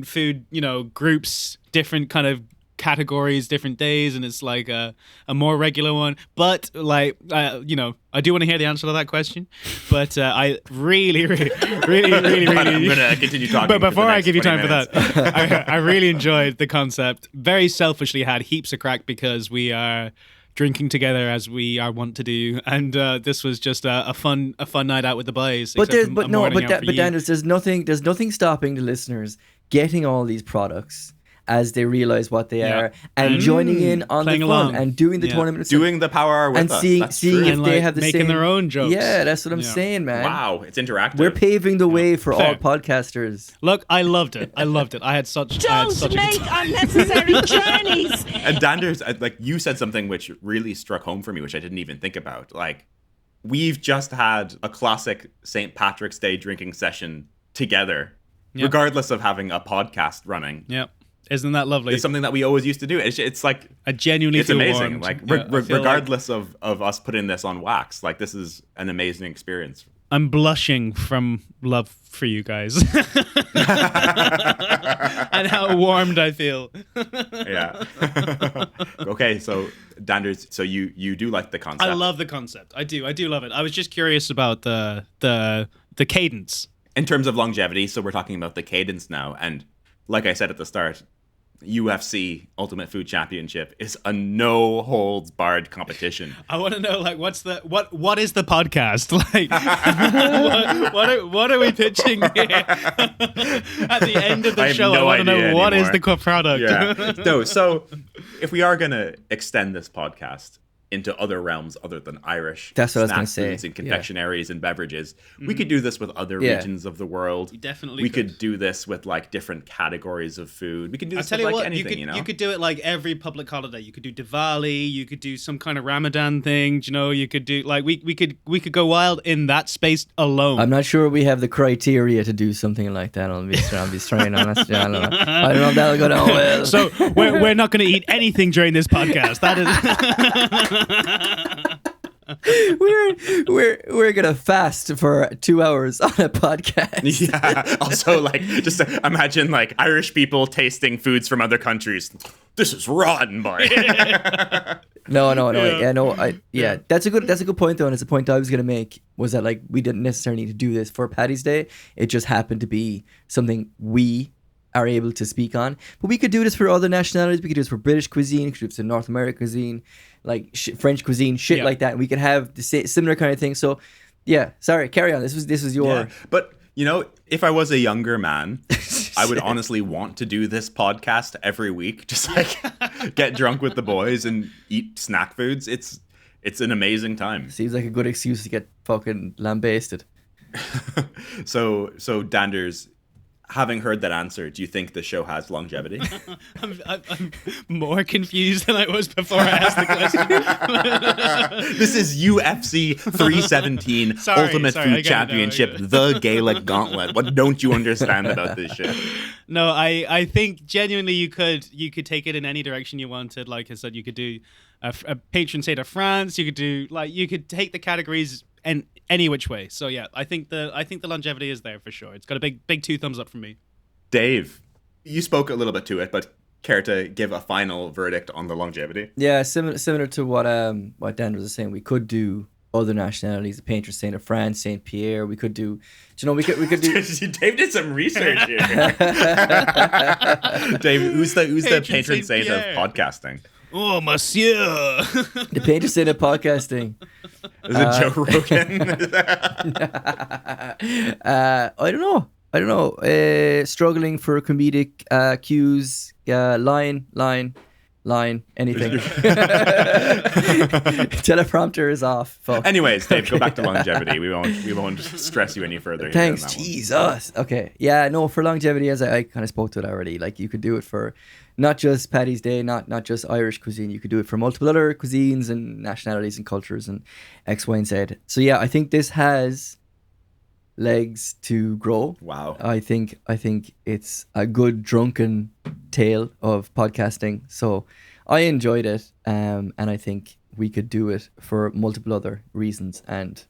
food, you know, groups, different kind of categories, different days, and it's like a more regular one? But like, you know, I do want to hear the answer to that question, but I really I'm gonna continue talking. but before I give you 20 time for that, I really enjoyed the concept. Very selfishly had heaps of crack because we are drinking together as we are wont to do, and this was just a fun night out with the boys. But Dan, Dan, there's nothing stopping the listeners getting all these products as they realize what they are, and joining in on the fun along. and doing the tournament, doing the power hour with and us. seeing That's if true. And, they like, have the making same their own jokes. Yeah, that's what I'm saying, man. Wow, it's interactive. We're paving the way for Fair. all podcasters. Look, I loved it. I had such a Don't good make time. unnecessary journeys. And Danders, like, you said something which really struck home for me, which I didn't even think about. Like, we've just had a classic St. Patrick's Day drinking session together, regardless of having a podcast running. Yeah. Isn't that lovely? It's something that we always used to do. It's like, I genuinely it's feel amazing. warmed. Like, Yeah, I feel regardless of us putting this on wax, like, this is an amazing experience. I'm blushing from love for you guys. And how warmed I feel. Yeah. Okay, so Danders, so you do like the concept. I love the concept. I do love it. I was just curious about the cadence. In terms of longevity, so we're talking about the cadence now, and like I said at the start, UFC Ultimate Food Championship is a no holds barred competition. I want to know, like, what is the podcast? Like, what are we pitching here? At the end of the have show, no I want to know idea what is anymore. the product. Yeah. No, so if we are going to extend this podcast into other realms other than Irish, That's what I was snack gonna say. foods and confectionaries and beverages, we could do this with other regions of the world. You definitely we could. could do this with like different categories of food. We can do I'll this tell with you like what, anything, you could do it like every public holiday. You could do Diwali, you could do some kind of Ramadan thing, you know, you could do like we could go wild in that space alone. I'm not sure we have the criteria to do something like that. I'll be trying honestly. I don't know if that'll go down well. So we're not going to eat anything during this podcast. That is we're gonna fast for 2 hours on a podcast. Yeah. Also, like, just imagine like Irish people tasting foods from other countries. This is rotten, boy. No. Yeah, that's a good point though, and it's a point I was gonna make was that like we didn't necessarily need to do this for Paddy's Day. It just happened to be something we are able to speak on. But we could do this for other nationalities. We could do this for British cuisine. We could do this for North American cuisine, like French cuisine, shit like that. And we could have the similar kind of thing. So, yeah. Sorry, carry on. This was your. Yeah. But you know, if I was a younger man, I would honestly want to do this podcast every week. Just like get drunk with the boys and eat snack foods. It's an amazing time. Seems like a good excuse to get fucking lambasted. So Danders, having heard that answer, do you think the show has longevity? I'm more confused than I was before I asked the question. This is UFC 317 Ultimate Food Championship, the Gaelic Gauntlet. What don't you understand about this shit? No, I think genuinely you could take it in any direction you wanted. Like I said, you could do a patron saint of France. You could take the categories and any which way. So yeah, I think the longevity is there for sure. It's got a big 2 thumbs up from me. Dave, you spoke a little bit to it, but care to give a final verdict on the longevity? Yeah, similar to what Dan was saying. We could do other nationalities, the patron saint of France, Saint Pierre. We could do, we could do. Dave did some research here. Dave, who's the patron saint of podcasting? Oh, monsieur. The patron saint of podcasting. Is it Joe Rogan? I don't know. Struggling for comedic cues. Line, anything. Teleprompter is off. Fuck. Anyways, Dave, go back to longevity. We won't stress you any further. Thanks, Jesus. Okay, yeah, no, for longevity, as I kind of spoke to it already. Like, you could do it for not just Paddy's Day, not just Irish cuisine. You could do it for multiple other cuisines and nationalities and cultures and X, Y, and Z. So yeah, I think this has legs to grow. Wow. I think it's a good drunken tale of podcasting. So I enjoyed it, and I think we could do it for multiple other reasons and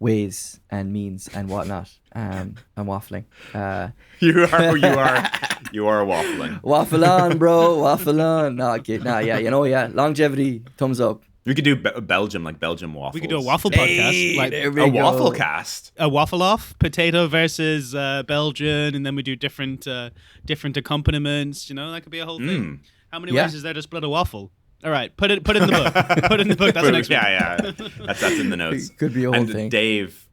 ways and means and whatnot. I'm waffling. You are waffling. Waffle on, bro. Waffle on. Yeah. Longevity, thumbs up. We could do Belgium, like Belgium waffles. We could do a waffle podcast, like a waffle cast, a waffle off, potato versus Belgian, and then we do different accompaniments. That could be a whole thing. How many ways is there to split a waffle? All right, put it in the book. Put it in the book. That's the next one. Yeah. That's in the notes. Could be a whole thing. Dave,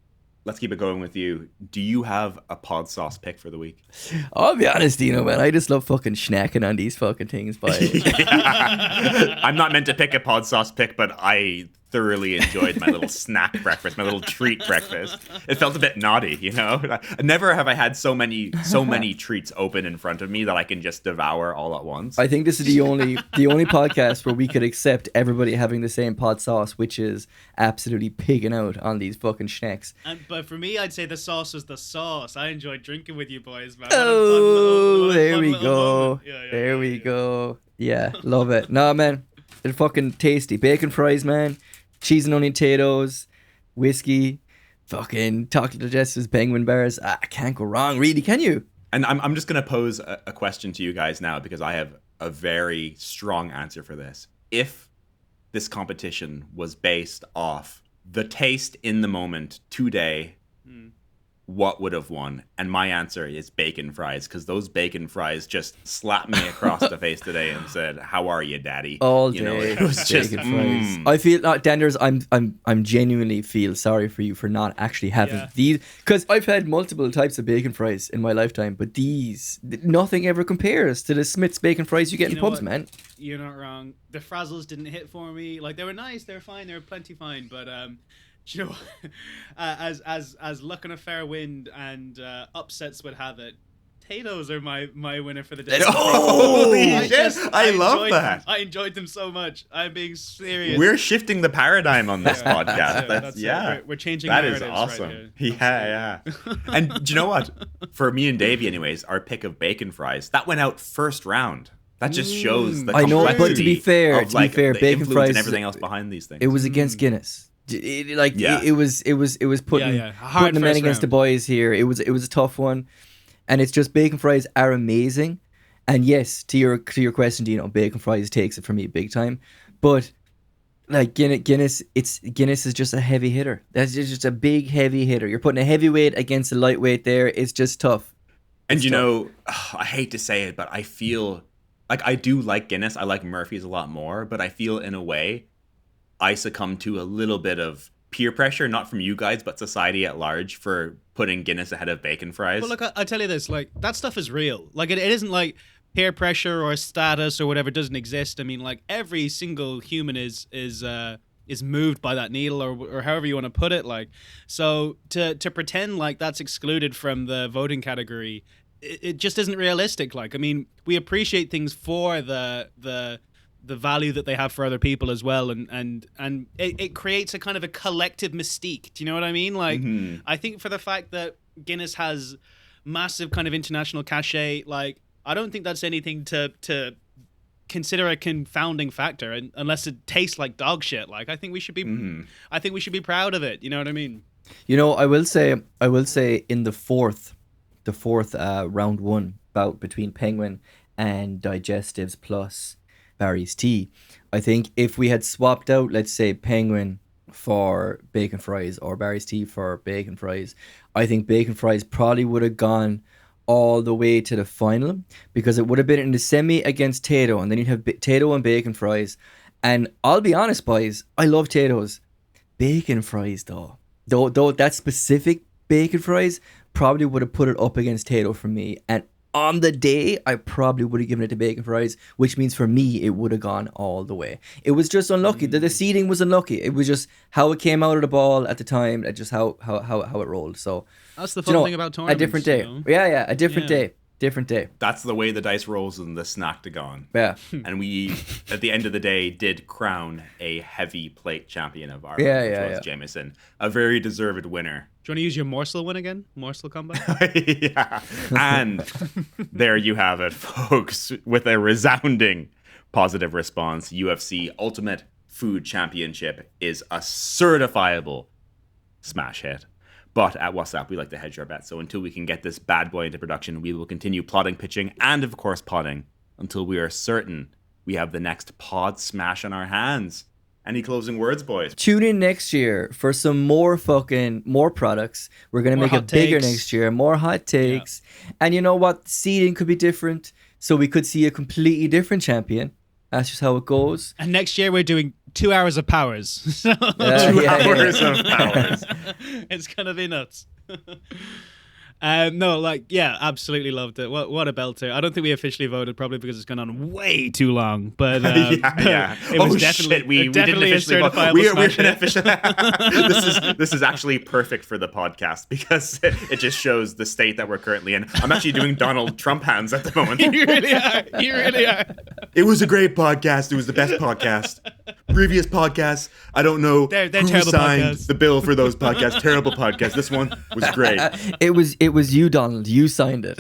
let's keep it going with you. Do you have a pod sauce pick for the week? I'll be honest, man. I just love fucking snacking on these fucking things. I'm not meant to pick a pod sauce pick, but I thoroughly enjoyed my little snack breakfast, my little treat breakfast. It felt a bit naughty, Never have I had so many treats open in front of me that I can just devour all at once. I think this is the only podcast where we could accept everybody having the same pod sauce, which is absolutely pigging out on these fucking snacks. But for me, I'd say the sauce is the sauce. I enjoyed drinking with you boys, man. There we go. There we go. Yeah, love it. No, man, they're fucking tasty. Bacon fries, man. Cheese and onion potatoes, whiskey, fucking chocolate digestives, penguin bars. I can't go wrong, really, can you? And I'm just going to pose a question to you guys now because I have a very strong answer for this. If this competition was based off the taste in the moment today, what would have won? And my answer is bacon fries, because those bacon fries just slapped me across the face today and said, "How are you, Daddy?" All day. It was just fries. I feel, Danders, I'm genuinely feel sorry for you for not actually having these, because I've had multiple types of bacon fries in my lifetime, but these, nothing ever compares to the Smith's bacon fries you get in pubs, man. You're not wrong. The Frazzles didn't hit for me. Like, they were nice, they were fine, they were plenty fine, but as luck and a fair wind and upsets would have it, potatoes are my winner for the day. Holy shit! I love that. I enjoyed them so much. I'm being serious. We're shifting the paradigm on this podcast. We're changing. That is awesome. Right here. Yeah. And do you know what? For me and Davey, anyways, our pick of bacon fries that went out first round. That just shows the complexity. I know, but to be fair, the bacon fries and everything else behind these things. It was against Guinness. It was putting the men against the boys here. It was a tough one, and it's just bacon fries are amazing. And yes, to your question, Dino, bacon fries takes it for me big time. But like Guinness is just a heavy hitter. That's just a big heavy hitter. You're putting a heavyweight against a lightweight there. It's just tough. And I hate to say it, but I feel like I do like Guinness. I like Murphy's a lot more, but I feel in a way I succumb to a little bit of peer pressure, not from you guys, but society at large, for putting Guinness ahead of bacon fries. Well, look, I tell you this, like, that stuff is real. Like, it isn't like peer pressure or status or whatever doesn't exist. I mean, like, every single human is moved by that needle, or however you want to put it. Like, so to pretend like that's excluded from the voting category, it just isn't realistic. Like, I mean, we appreciate things for the value that they have for other people as well, and it creates a kind of a collective mystique. Do you know what I mean? Like, I think for the fact that Guinness has massive kind of international cachet. Like, I don't think that's anything to consider a confounding factor, unless it tastes like dog shit. Like, I think we should be proud of it. You know what I mean? You know, I will say in the fourth round one bout between Penguin and Digestives plus Barry's Tea, I think if we had swapped out, let's say, Penguin for bacon fries or Barry's Tea for bacon fries, I think bacon fries probably would have gone all the way to the final, because it would have been in the semi against Tato, and then you'd have Tato and bacon fries. And I'll be honest, boys, I love Tato's. Bacon fries, though that specific bacon fries probably would have put it up against Tato for me. And on the day, I probably would have given it to bacon fries, which means for me, it would have gone all the way. It was just unlucky. The seeding was unlucky. It was just how it came out of the ball at the time, just how it rolled. So that's the fun thing about tournaments. A different day. You know? Yeah, a different day. Different day. That's the way the dice rolls in the Snacktagon. Yeah. And we, at the end of the day, did crown a heavy plate champion of Ireland, which was Jameson. A very deserved winner. Do you want to use your morsel one again? Morsel combo? Yeah. And there you have it, folks, with a resounding positive response. UFC Ultimate Food Championship is a certifiable smash hit. But at WSSAP, we like to hedge our bets. So until we can get this bad boy into production, we will continue plotting, pitching, and of course potting until we are certain we have the next pod smash on our hands. Any closing words, boys? Tune in next year for some more products. We're going to make it bigger next year. More hot takes. Yeah. And you know what? Seeding could be different. So we could see a completely different champion. That's just how it goes. And next year we're doing 2 hours of powers. 2 hours of powers. It's gonna be nuts. Absolutely loved it. What a belter. I don't think we officially voted, probably because it's gone on way too long. But it was definitely we definitely didn't officially a certifiable this is actually perfect for the podcast because it just shows the state that we're currently in. I'm actually doing Donald Trump hands at the moment. You really are. It was a great podcast. It was the best podcast. Previous podcasts, I don't know they're who signed podcasts. The bill for those podcasts. Terrible podcasts. This one was great. It was you, Donald. You signed it.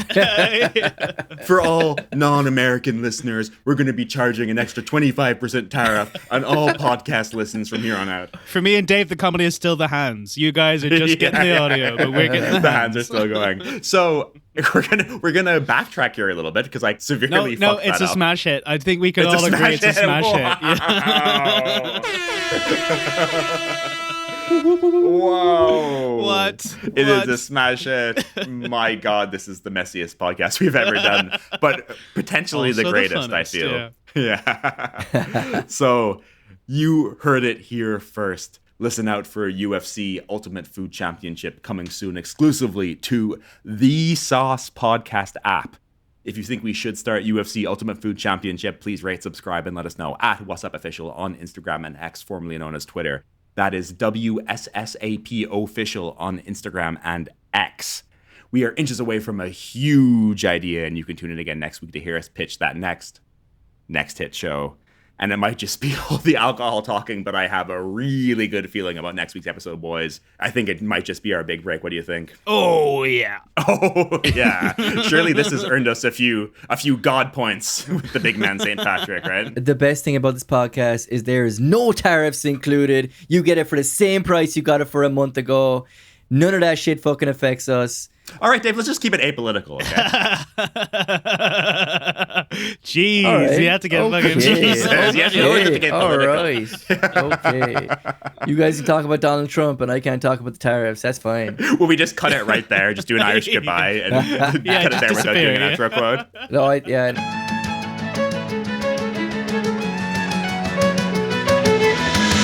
For all non-American listeners, we're going to be charging an extra 25% tariff on all podcast listens from here on out. For me and Dave, the comedy is still the hands. You guys are just getting the audio, but we're getting the hands are still going. So we're gonna backtrack here a little bit because I severely no, fucked it's that a up. smash hit. I think we could all agree it's a smash hit. Whoa! What? It is a smash hit. My God, this is the messiest podcast we've ever done, but potentially also the greatest. The funnest, I feel. Yeah. So you heard it here first. Listen out for UFC Ultimate Food Championship coming soon exclusively to the Sauce Podcast app. If you think we should start UFC Ultimate Food Championship, please rate, subscribe, and let us know at WSSAP Official on Instagram and X, formerly known as Twitter. That is WSSAP Official on Instagram and X. We are inches away from a huge idea, and you can tune in again next week to hear us pitch that next hit show. And it might just be all the alcohol talking, but I have a really good feeling about next week's episode, boys. I think it might just be our big break. What do you think? Oh, yeah. Oh, yeah. Surely this has earned us a few God points with the big man St. Patrick, right? The best thing about this podcast is there is no tariffs included. You get it for the same price you got it for a month ago. None of that shit fucking affects us. All right, Dave, let's just keep it apolitical, okay? Jeez, right. You have to get fucking... Jesus, okay. you have to get political. All right. Okay. You guys can talk about Donald Trump and I can't talk about the tariffs. That's fine. Well, we just cut it right there. Just do an Irish goodbye and cut it there without doing an outro quote. No, yeah.